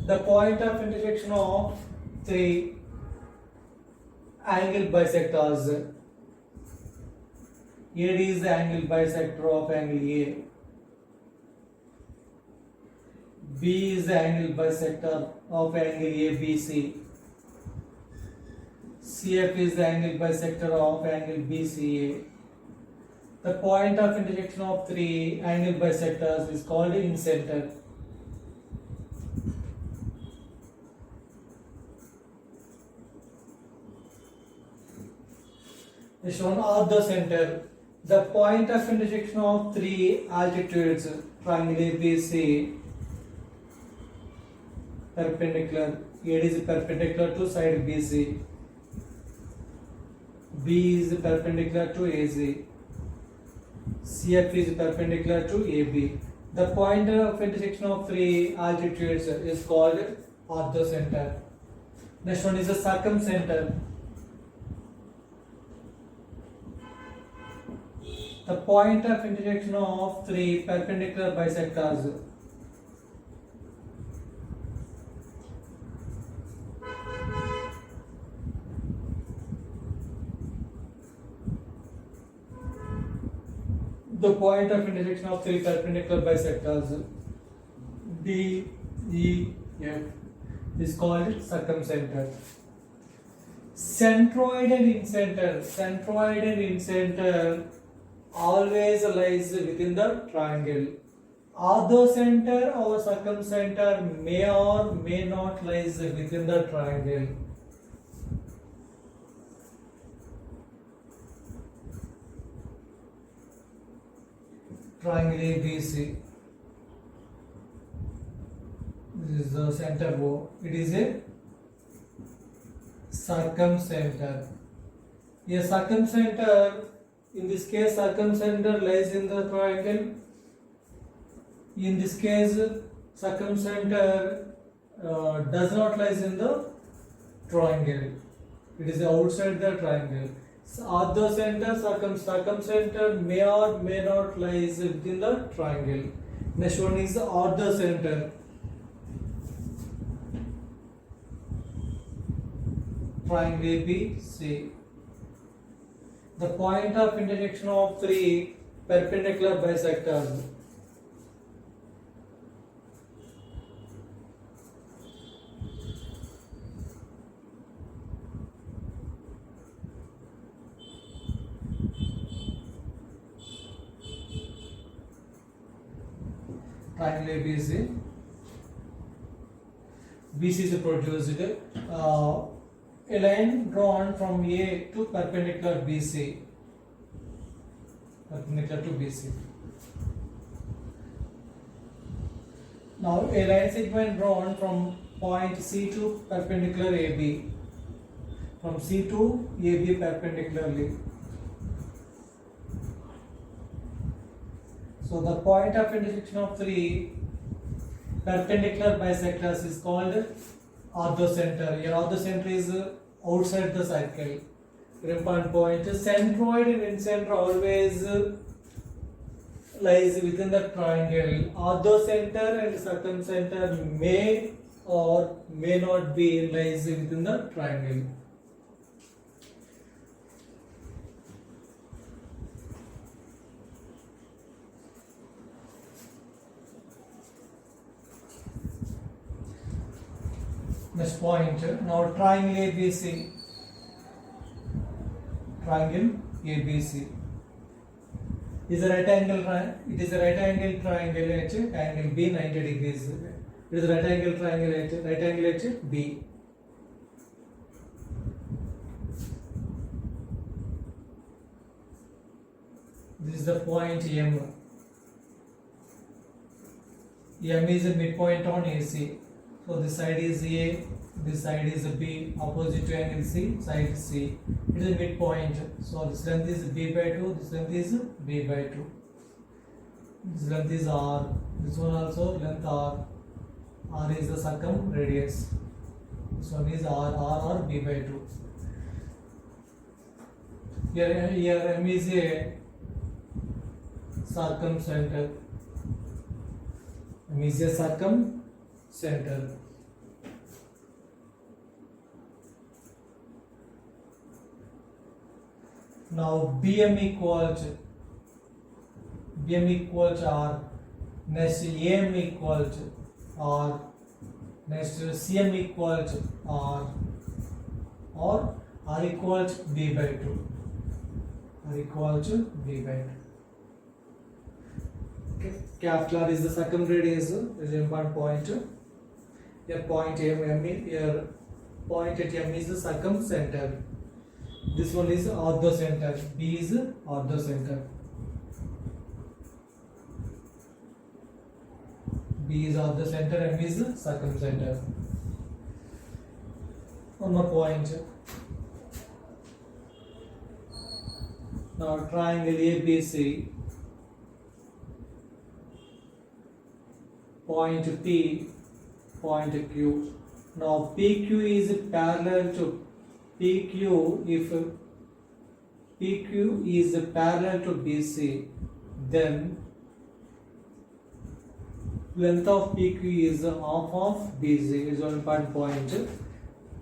The point of intersection of three angle bisectors. AD is the angle bisector of angle A. B is the angle bisector of angle ABC. CF is the angle bisector of angle BCA. The point of intersection of three angle bisectors is called incenter. Shown orthocenter. The point of intersection of three altitudes, triangle ABC, perpendicular. AD is perpendicular to side BC. B is perpendicular to AC. CF is perpendicular to AB. The point of intersection of three altitudes is called orthocenter. Next one is the circumcenter. The point of intersection of three perpendicular bisectors. The point of intersection of three perpendicular bisectors D, E, F is called circumcenter. Centroid and incenter. Centroid and incenter always lies within the triangle. Orthocenter or circumcenter may or may not lies within the triangle. Triangle ABC. This is the center O. It is a circumcenter. A circumcenter, in this case, circumcenter lies in the triangle. In this case, circumcenter does not lies in the triangle. It is outside the triangle. Orthocenter, circumcenter may or may not lies within the triangle. Next one is the orthocenter. Triangle ABC. The point of intersection of three perpendicular bisectors. Triangle ABC. BC is produced. A line drawn from A to perpendicular BC. Perpendicular to BC. Now a line segment drawn from point C to perpendicular AB. From C to AB perpendicularly. So the point of intersection of three perpendicular bisectors is called orthocenter. Your orthocenter is outside the circle. Important point: centroid and incenter always lies within the triangle. Orthocenter and circumcenter may or may not be lies within the triangle. Next point, now triangle ABC. Triangle ABC is a right angle triangle. It is a right angle triangle at angle B 90 degrees. It is a right angle triangle at B. This is the point M. M is a midpoint on AC. So this side is A, this side is B, opposite to angle C, side C. It is a midpoint. So this length is B by 2, this length is B by 2. This length is R. This one also length R. R is the circumradius. This one is R or B by 2. Here M is a circumcenter. M is a circumcenter. Now BM equals R. Next AM equals R. Next CM equals R. Or R equals B by 2. R equals B by 2. Okay. Capital R is the circumradius. Is an important point. Here point M, here point at M is the circumcenter. This one is orthocenter. B is orthocenter. B is orthocenter. M is circumcenter. One more point. Now triangle ABC. Point P, point Q. Now PQ is parallel to PQ. If PQ is parallel to BC, then length of PQ is half of BC. Is one important point.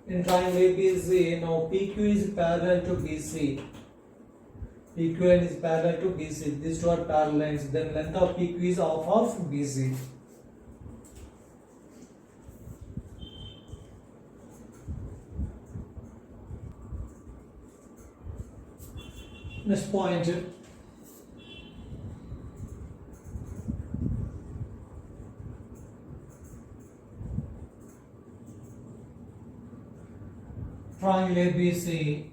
In triangle ABC, now PQ is parallel to BC. PQN is parallel to BC. These two are parallel lines. Then length of PQ is half of BC. Next point. Triangle ABC.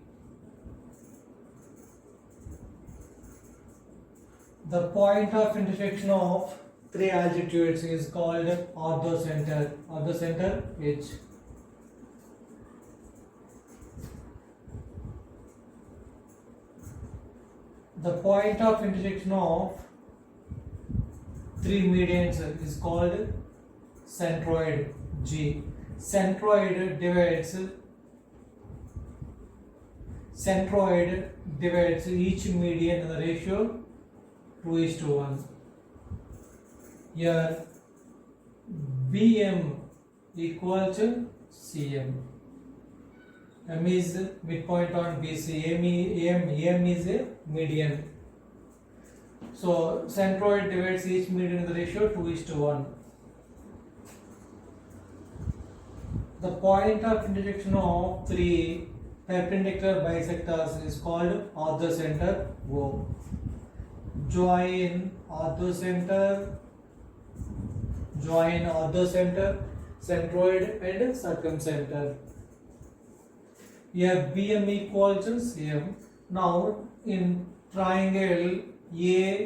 The point of intersection of three altitudes is called orthocenter. Orthocenter H. The point of intersection of three medians is called centroid G. Centroid divides each median in the ratio 2:1. Here BM equals CM. M is midpoint on BC. AM is a median. So centroid divides each median in the ratio 2:1. The point of intersection of three perpendicular bisectors is called orthocenter O. Join orthocenter, centroid and circumcenter. Here BM equal to CM. Now in triangle AHG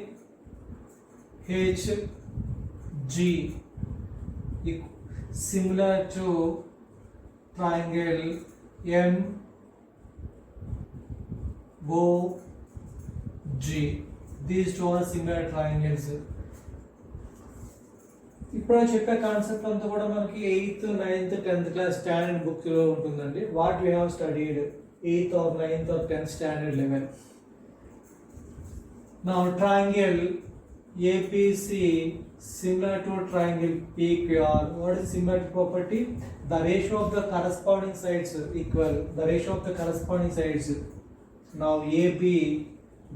similar to triangle MOG. These two are similar triangles. ఇప్పుడు చెప్పే concept అంతా కూడా మనకి 8th 9th 10th class standard book లో ఉంటుందండి. What we have studied 8th or 9th or 10th standard level. Now triangle APC similar to triangle PQR. What is similarity property? The ratio of the corresponding sides equal. The ratio of the corresponding sides. Now AB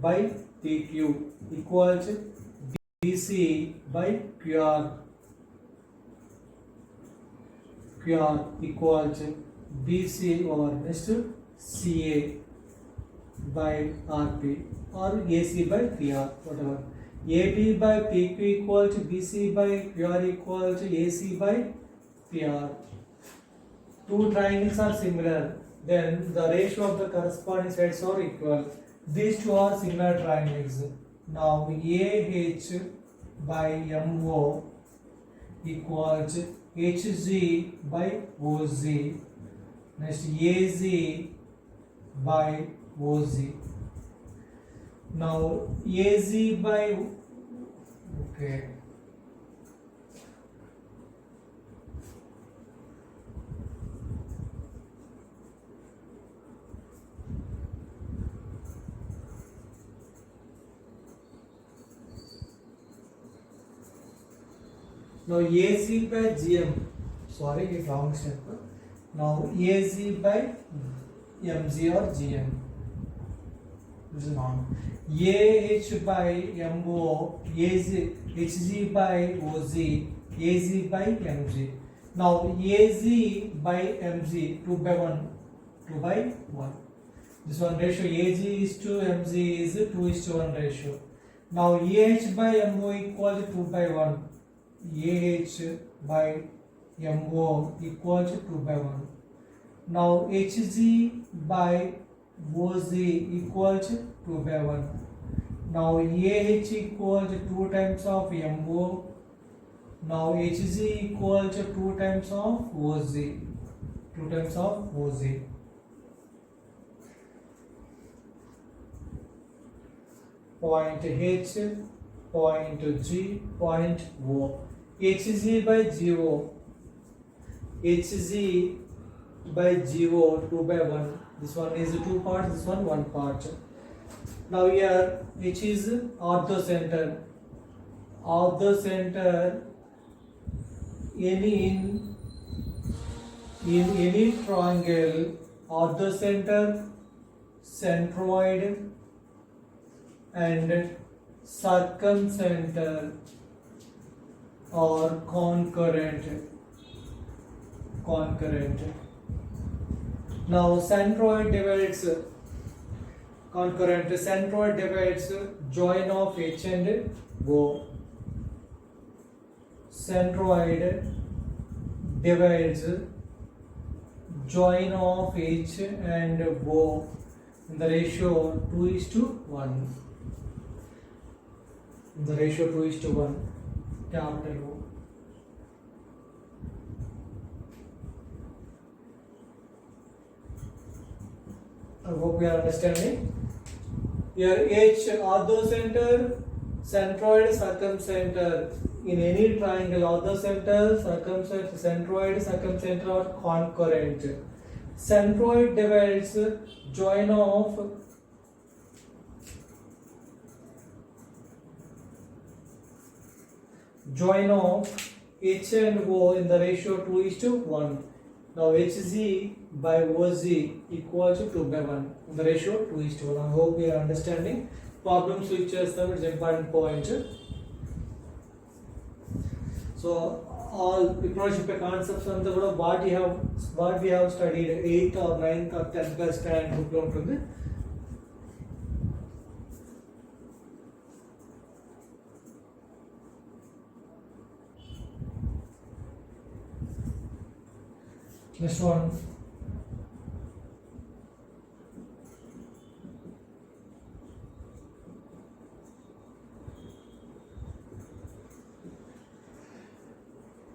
by PQ equals BC by QR. QR equals BC over next CA by RP or AC by PR, whatever. AB by PQ equal to BC by QR equal to AC by PR. Two triangles are similar, then the ratio of the corresponding sides are equal. These two are similar triangles. Now AH by MO equals HG by OZ. Next AZ by OZ. Now AZ by okay. Now AC by GM. Sorry, it's wrong step. Now AC by MG or GM. This is wrong. AH by MO, AZ, HG by OZ, AZ by MG. Now AZ by MG 2 by 1, 2 by 1. This one ratio AG is to MG is 2 is to 1 ratio. Now AH by MO equal to 2 by 1. AH by MO equal to 2 by 1. Now HG by OZ equal to 2 by 1. Now AH equal to 2 times of MO. Now HG equal to 2 times of OZ. 2 times of OZ. Point H, point G, point O. HG by GO. HG by GO 2 by 1. This one is 2 parts, this one 1 part. Now here H is orthocenter. Orthocenter in any triangle, orthocenter, centroid and circumcenter or concurrent. Now centroid divides concurrent. Centroid divides join of H and O. Centroid divides join of H and O in the ratio 2 is to 1. In the ratio 2 is to 1. Capital O. I hope we are understanding. Here H orthocenter, centroid, circumcenter. In any triangle, orthocenter, circumcenter, centroid, circumcenter or concurrent. Centroid divides join of H and O in the ratio 2 is to 1. Now HG by OZ equals to 2 by 1 in the ratio 2 is to 1. I hope we are understanding. Problems which is the important point. So all approach concepts and what we have studied 8th or 9th or 10th class standard book lo untundi. Next one.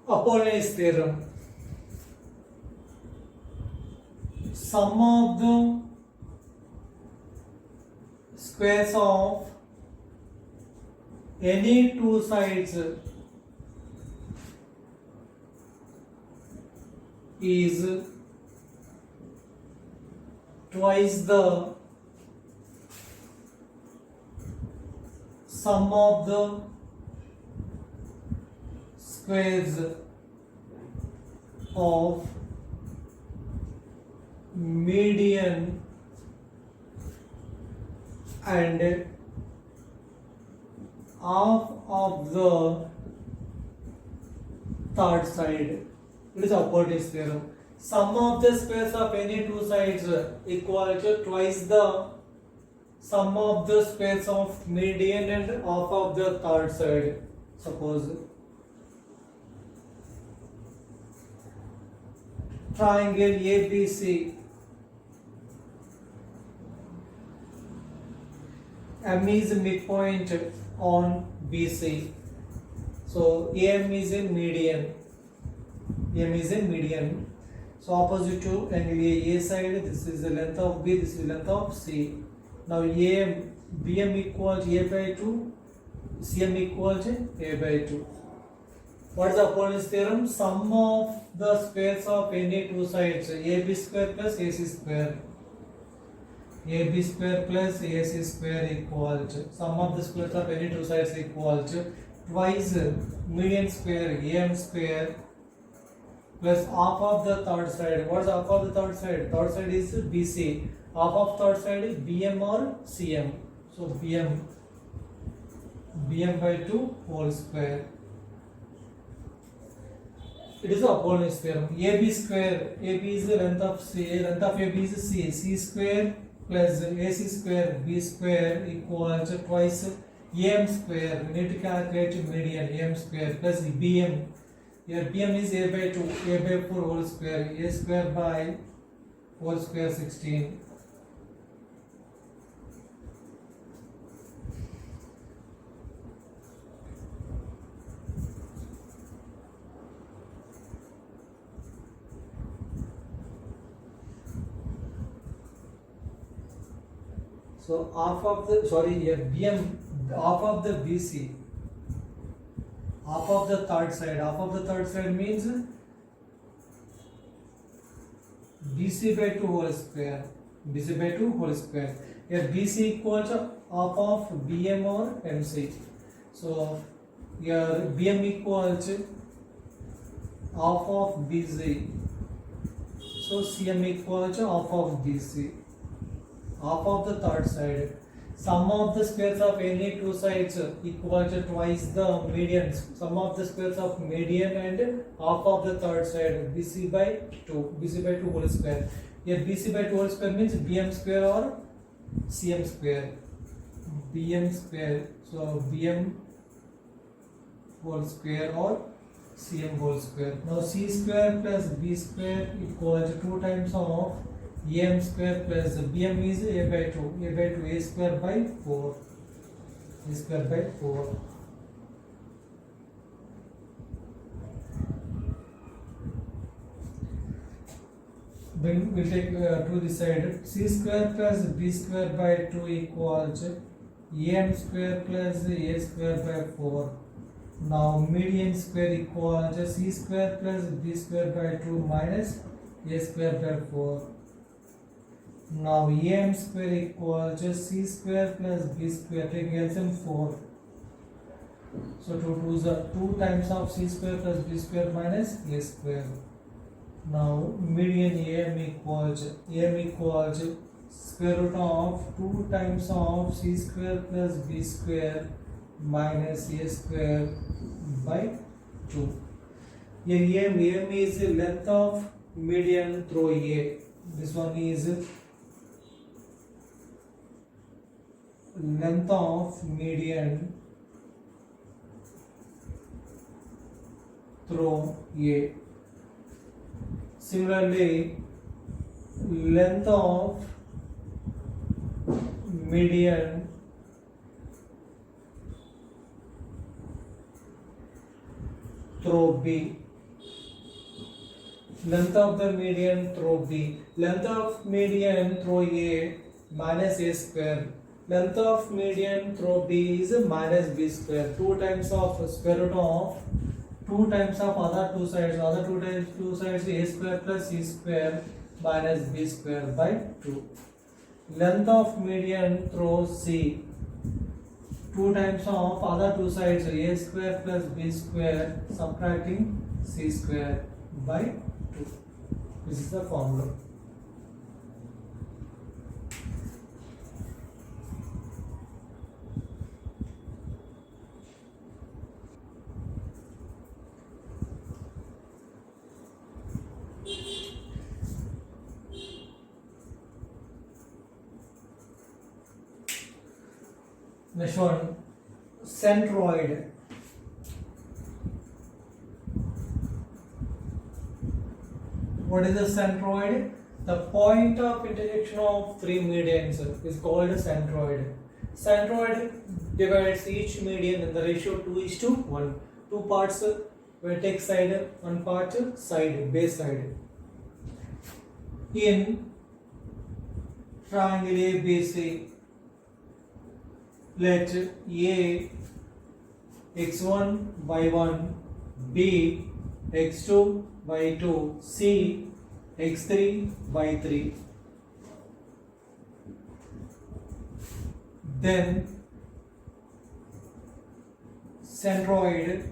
Apollon's theorem. Sum of the squares of any two sides is twice the sum of the squares of median and half of the third side. It is Apollon's theorem. Sum of the squares of any two sides equal to twice the sum of the squares of median and half of the third side. Suppose triangle ABC, M is midpoint on BC. So AM is a median. M is a median. So opposite to angle A side, this is the length of B, this is the length of C. Now AM, BM equal to A by 2, CM equal to A by 2. What is the Apollon's theorem? Sum of the squares of any two sides, AB square plus AC square. AB square plus AC square equal to sum of the squares of any two sides equal to twice median square AM square plus half of the third side. What is half of the third side? Third side is BC. Half of third side is BM or CM. So BM by 2 whole square. It is the Apollon's theorem. AB square. AB is the length of C. Length of AB is C. C square plus AC square B square equal to twice AM square. We need to calculate median. AM square plus BM. Here BM is A by 2. A by 4 whole square. A square by 4 square 16. So half of the BM, half of the BC, half of the third side. Half of the third side means BC by 2 whole square. BC by 2 whole square. Here BC equal to half of BM or MC. So here BM equal to half of BC. So CM equal to half of BC. Half of the third side. Sum of the squares of any two sides equal to twice the median. Sum of the squares of median and half of the third side. BC by 2. BC by 2 whole square. Here BC by 2 whole square means BM square or CM square. BM square. So BM whole square or CM whole square. Now C square plus B square equal to 2 times of AM square plus BM is A by 2. A by 2 A square by 4. A square by 4. Then we'll take to this side. C square plus B square by 2 equals AM square plus A square by 4. Now median square equals C square plus B square by 2 minus A square by 4. Now AM square equals C square plus B square, taking LCM 4. So 2 times of C square plus B square minus A square. Now median AM equals square root of 2 times of C square plus B square minus A square by 2. Here AM is the length of median through A. This one is length of median through A. Similarly, length of median through B. Length of the median through B. Length of median through A minus A square. Length of median through B is minus B square. 2 times of square root of 2 times of other two sides. Other two sides A square plus C square minus B square by 2. Length of median through C. 2 times of other two sides A square plus B square subtracting C square by 2. This is the formula. Next one, centroid. What is the centroid? The point of intersection of three medians is called a centroid. Centroid divides each median in the ratio 2:1. Two parts vertex side, one part side, base side. In triangle ABC, let A x1 y1, B x2 y2, C x3 y3. Then centroid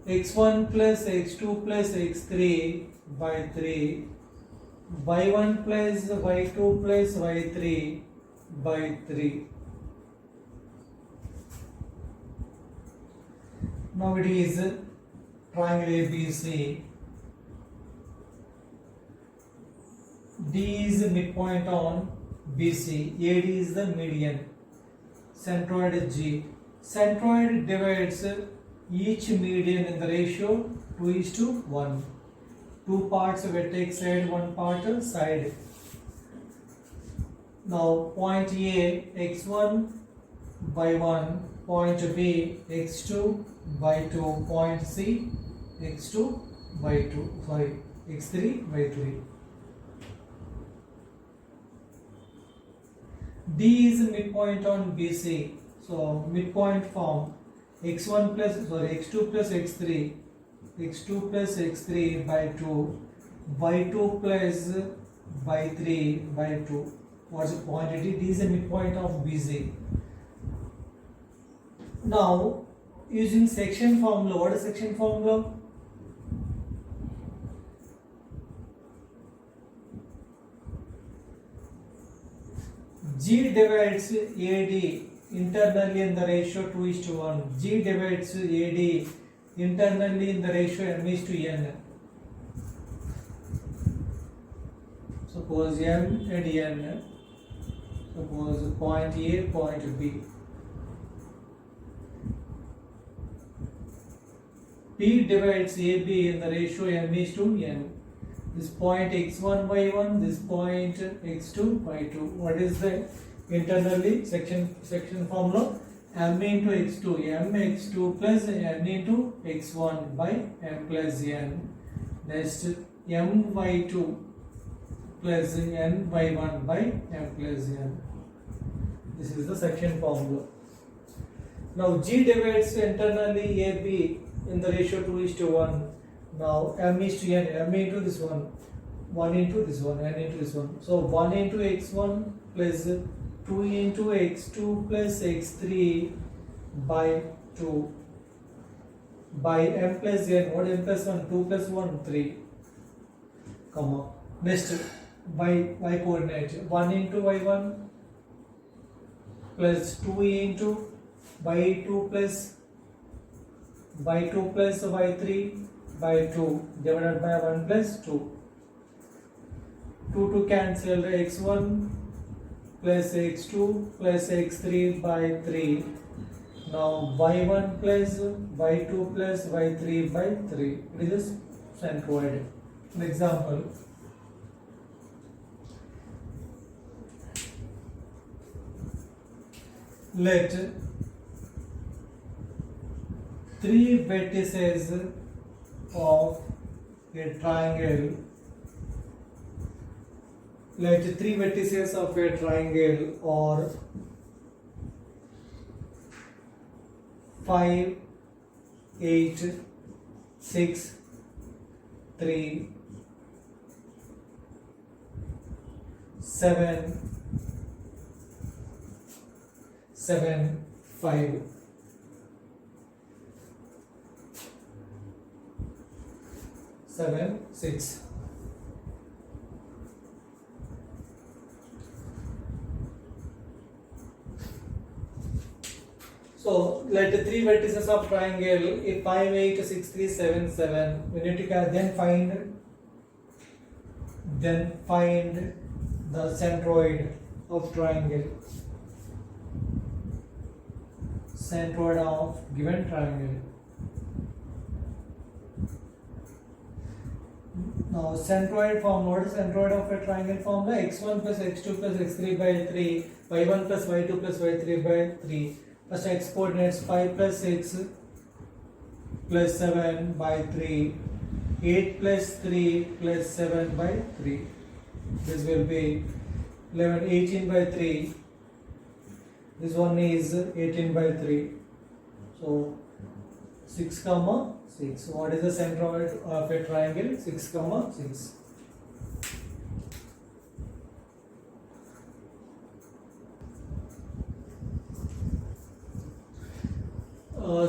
x1 plus x2 plus x3 by 3, y1 plus y2 plus y3 by 3. Now it is triangle ABC. D is the midpoint on BC. AD is the median. Centroid G. Centroid divides each median in the ratio 2:1. Two parts vertex side, one part side. Now point A x1 by 1, point B x2 by 2, point C x2 by 2, x3 by 3. D is midpoint on BC, so midpoint form x2 plus x3 by 2, y2 plus by 3 by 2. What's the point? D is the midpoint of BC. Now, using section formula, what is section formula? G divides AD internally in the ratio 2:1. G divides AD internally in the ratio m:n. Suppose m and n. Suppose point A, point B. P divides AB in the ratio m:n. This point x1 by 1, this point x2 by 2. What is the internally section formula? M into x2, mx2 plus n into x1 by m plus n. Next m by 2 plus n by 1 by m plus n. This is the section formula. Now G divides internally AB in the ratio 2:1. Now m is to n, m into this one, 1 into this one, n into this one. So 1 into x1 plus 2 into x2 plus x3 by 2 by m plus n. What m plus 1? 2 plus 1, 3. Comma. Next, by y coordinate, 1 into y1 plus 2 into y2 plus y3 by 2 divided by 1 plus 2. 2 to cancel, x1 plus x2 plus x3 by 3. Now y1 plus y2 plus y3 by 3. It is centroid. An example, let three vertices of a triangle, let three vertices of a triangle or 5, 8, 6, 3, 7, 5. Seven, 6. So let the three vertices of triangle, if 5, 8, 6, 3, 7, 7. We need to then find the centroid of triangle. Centroid of given triangle. Now centroid form, what is centroid of a triangle formula? x1 plus x2 plus x3 by 3, y1 plus y2 plus y3 by 3. First x coordinates 5 plus 6 plus 7 by 3, 8 plus 3 plus 7 by 3. This will be 11, 18 by 3. This one is 18 by 3. So 6 comma 6. What is the centroid of a triangle? 6 comma 6.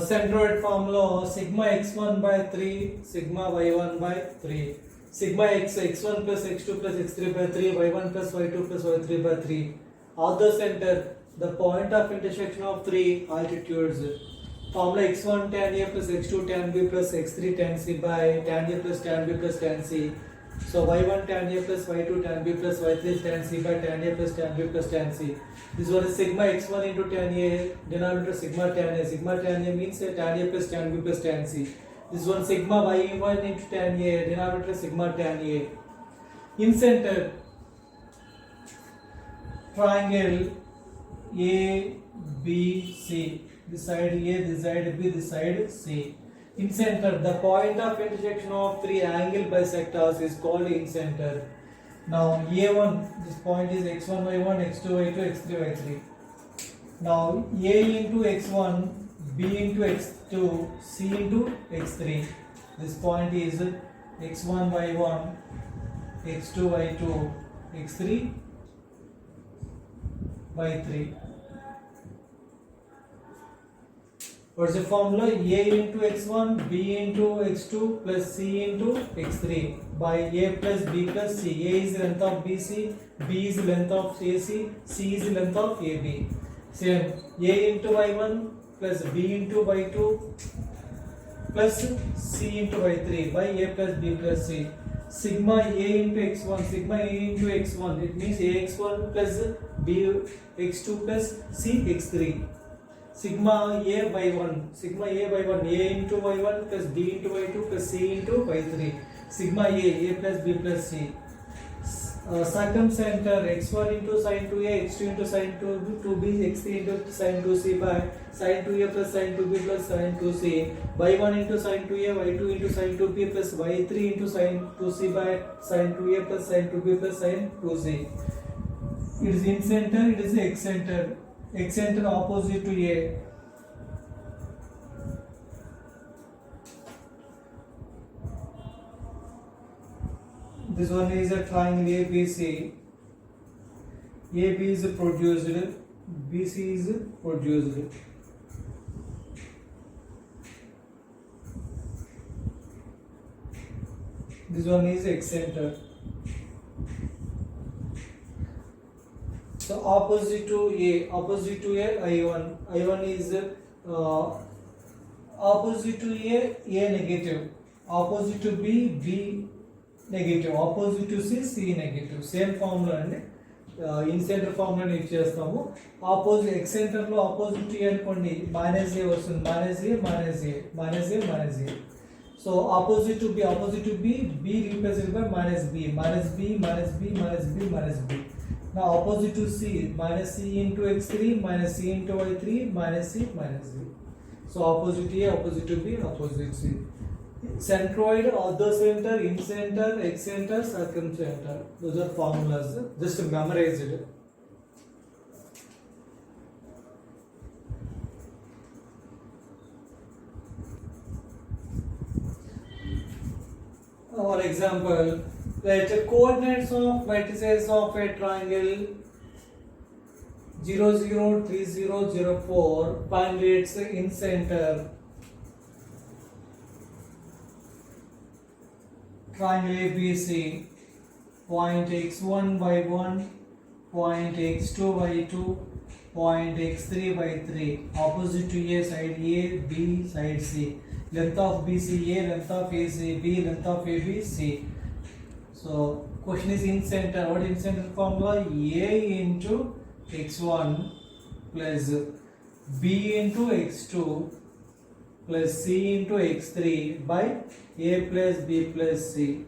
Centroid formula, sigma x1 by 3, sigma y1 by 3. Sigma x1 plus x2 plus x3 by 3, y1 plus y2 plus y3 by 3. At the center, the point of intersection of three altitudes. Formula x1 tan A plus x2 tan B plus x3 tan C by tan A plus tan B plus tan C. So y1 tan A plus y2 tan B plus y3 tan C by tan A plus tan B plus tan C. This one is sigma x1 into tan A, denominator sigma tan A. Sigma tan A means tan A plus tan B plus tan C. This one sigma y1 into tan A, denominator sigma tan A. In center, triangle A, B, C. This side A, this side B, this side C. In center, the point of intersection of three angle bisectors is called in center. Now A1, this point is x1, y1, x2, y2, x3, y3. Now A into x1, B into x2, C into x3. This point is x1, y1, x2, y2, x3, y3. What's the formula? A into x1, B into x2 plus C into x3 by A plus B plus C. A is the length of BC, B is the length of AC, C is the length of AB. Same, A into y1 plus B into y2 plus C into y3 by A plus B plus C. Sigma A into x1, sigma A into x1, it means ax1 plus B x2 plus C x3. Sigma A by 1, sigma A by 1, A into y1 plus B into y2 plus C into y3. Sigma A plus B plus C. Circumcenter x1 into sin 2A, x2 into sin 2B, x3 into sin 2C by sin 2A plus sin 2B plus sin 2C. y1 into sin 2A, y2 into sin 2B plus y3 into sin 2C by sin 2A plus sin 2B plus sin 2C. It is in center, it is x center. X center opposite to A. This one is a triangle ABC. AB is produced, BC is produced. This one is X center. So opposite to A, I1. I1 is opposite to A negative. Opposite to B, B negative. Opposite to C negative. Same formula and in center formula use చేస్తాము. Opposite X centre లో opposite to అనుకోండి minus ఏ వస్తుంది. Minus A minus A minus A minus A. So opposite to B, B represented by minus B, minus B, minus B, minus B, minus B. Now opposite to C, minus C into x3, minus C into y3, minus C, minus B. So opposite A, opposite to B, opposite C. Centroid, ortho center, in center, excenter, circumcenter. Those are formulas. Just memorize it. For example, let the coordinates of vertices of a triangle 0, 0, 3, 0, 0, 4, find its in center. Triangle ABC, point x1 y1, point x2 y2, point x3 y3, opposite to A, side A, B, side C. Length of BC A, length of AC B, length of AB C. So question is in center. What in center formula? A into x1 plus B into x2 plus C into x3 by A plus B plus C.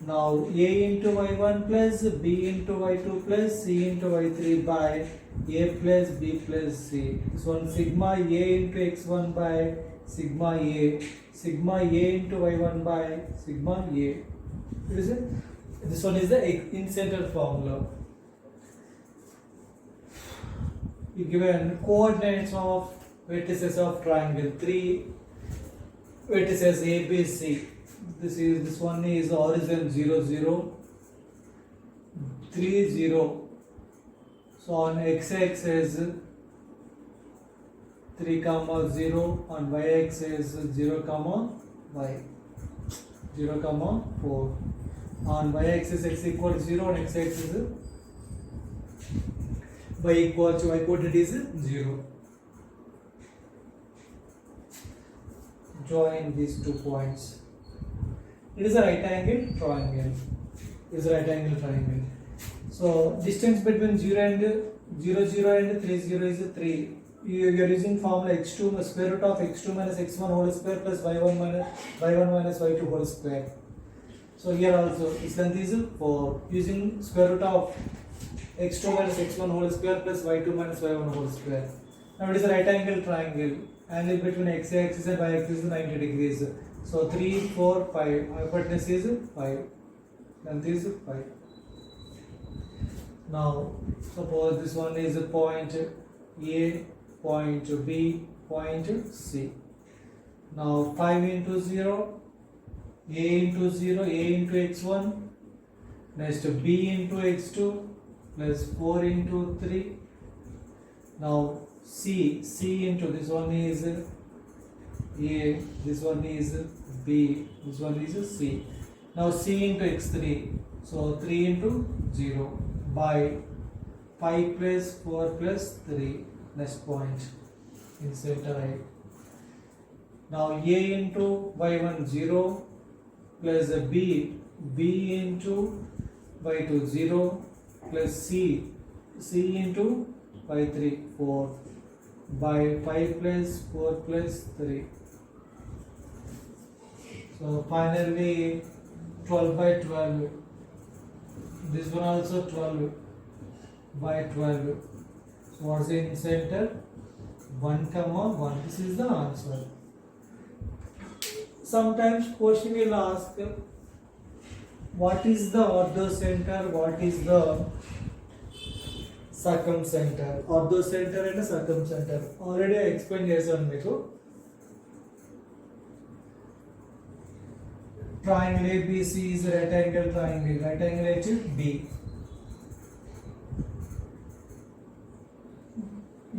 Now A into y1 plus B into y2 plus C into y3 by A plus B plus C. So one sigma A into x1 by sigma A into y1 by sigma A. This one is the in center formula. You given coordinates of vertices of triangle, 3 vertices ABC. This one is origin 0, 0, 3, 0. So on x-axis 3, 0, on y-axis 0, y, 0, 4. On y-axis x equal to 0, on x-axis y equal to y coordinate is 0. Join these 2 points. It is a right angle triangle. So distance between 0 and 0 and 3 0 is 3. You are using formula x2 square root of x2 minus x1 whole square plus y1 minus y2 whole square. So here also its length is 4. Using square root of x2 minus x1 whole square plus y2 minus y1 whole square. Now it is a right angle triangle. Angle between x-axis and y-axis is 90 degrees. So 3, 4, 5. Hypotenuse is 5. Length is 5. Now suppose this one is a point A, point B, point C. Now 5 into 0, A into 0, A into x1, next B into x2 plus 4 into 3. Now C into this one is A, this one is B, this one is C. Now C into x3, so 3 into 0 by 5 plus 4 plus 3, next point in center I. Now A into y1 0 plus B into y2 0 plus C into y3 4 by 5 plus 4 plus 3. So finally 12 by 12. This one also 12 by 12. So what's in center? 1, 1. This is the answer. Sometimes question will ask what is the orthocenter, what is the circumcenter. Orthocenter and circumcenter. Already I explained chesaను మీకు. Triangle ABC is a right angle triangle. Right angle is B.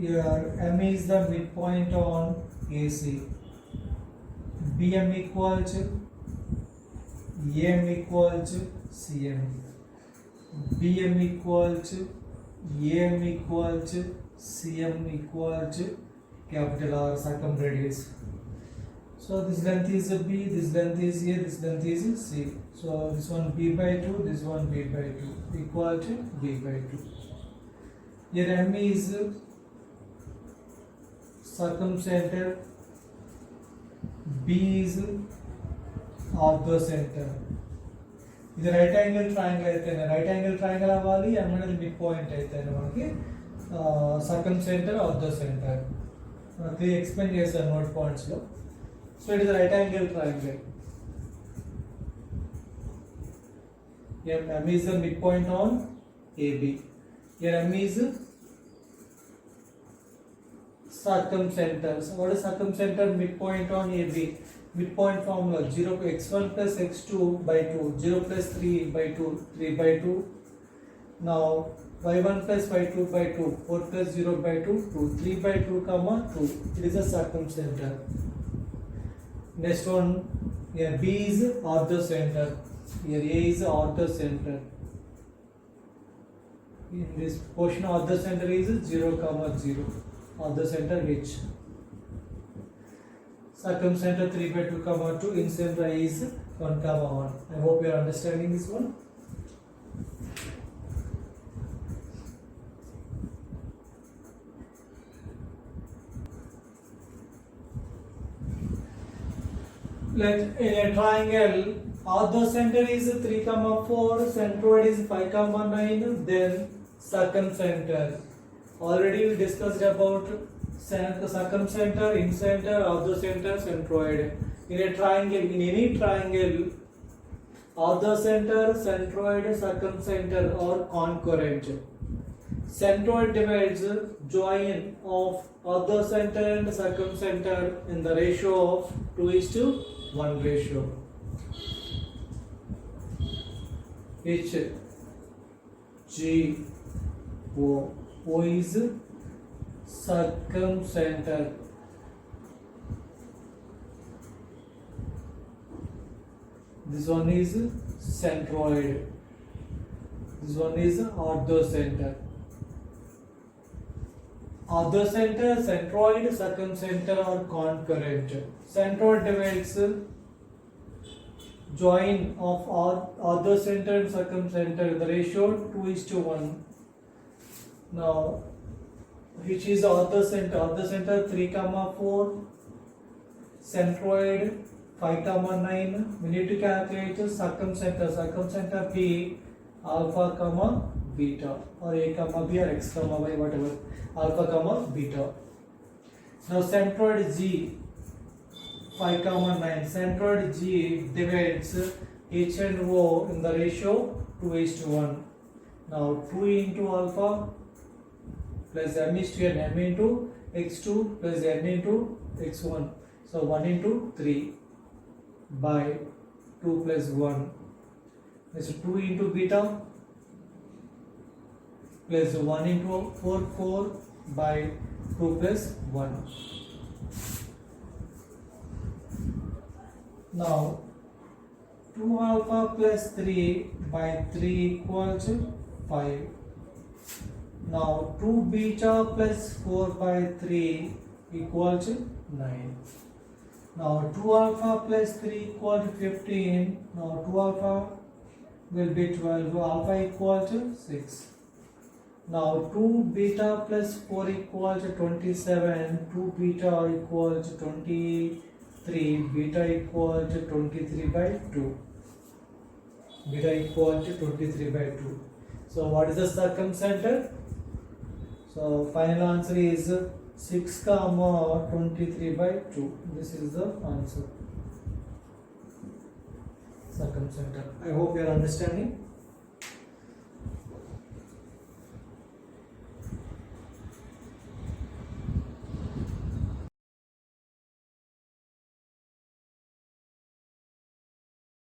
Here M is the midpoint on AC. BM equal to AM equal to CM. BM equal to AM equal to CM equal to capital R circumradius. So this length is B, this length is A, this length is C. So this one B by 2, this one B by 2 equal to B by 2. Here M is circumcenter, B B is orthocentre. ఇది right angle triangle అయితేనే right angle triangle అవ్వాలి, M అనేది mid point అయితేనే మనకి circumcentre orthocentre. మనకి explain చేశాను note పాయింట్స్లో. So it is right angle triangle. M is the midpoint on AB. Here M is circumcenter. So what is circumcenter? Midpoint on AB. Midpoint formula 0 x1 plus x2 by 2, 0 plus 3 by 2, 3 by 2. Now y1 plus y2 by 2, 4 plus 0 by 2, 2, 3 by 2 comma 2. It is a circumcenter. Next one, here B is orthocenter. Here A is orthocenter. In this portion orthocenter is 0 comma 0. Orthocenter H. Circumcenter 3 by 2 comma 2. Incenter is 1 comma 1. I hope you are understanding this one. Let in a triangle, orthocenter is 3 comma 4, centroid is 5 comma 9, then circumcenter. Already we discussed about circumcenter, incenter, orthocenter, centroid. In a triangle, in any triangle, orthocenter, centroid, circumcenter are concurrent. Centroid divides join of orthocenter and circumcenter in the ratio of 2:1 ratio. H G O. O is circumcenter. This one is centroid. This one is orthocenter. Orthocenter, centroid, circumcenter are concurrent. Centroid divides join of orthocenter and circumcenter in the ratio 2:1. Now which is orthocenter? Orthocenter 3 comma 4, centroid 5 comma 9. We need to calculate circumcenter. Circumcenter P alpha comma beta, or A comma B or X comma Y, whatever. Alpha comma beta. Now centroid G 5 comma 9. Centroid G divides H and O in the ratio 2:1. Now 2 into alpha plus M is to N, M into x2 plus N into x1. So 1 into 3 by 2 plus 1. This is 2 into beta plus 1 into 4 by 2 plus 1. Now 2 alpha plus 3 by 3 equals 5. Now 2 beta plus 4 by 3 equals 9. Now 2 alpha plus 3 equals 15. Now 2 alpha will be 12. Alpha equals 6. Now 2 beta plus 4 equals 27. 2 beta equals 23. Beta equals 23 by 2. Beta equals 23 by 2. So what is the circumcenter? So final answer is 6 comma 23 by 2. This is the answer. Circumcenter. I hope you are understanding.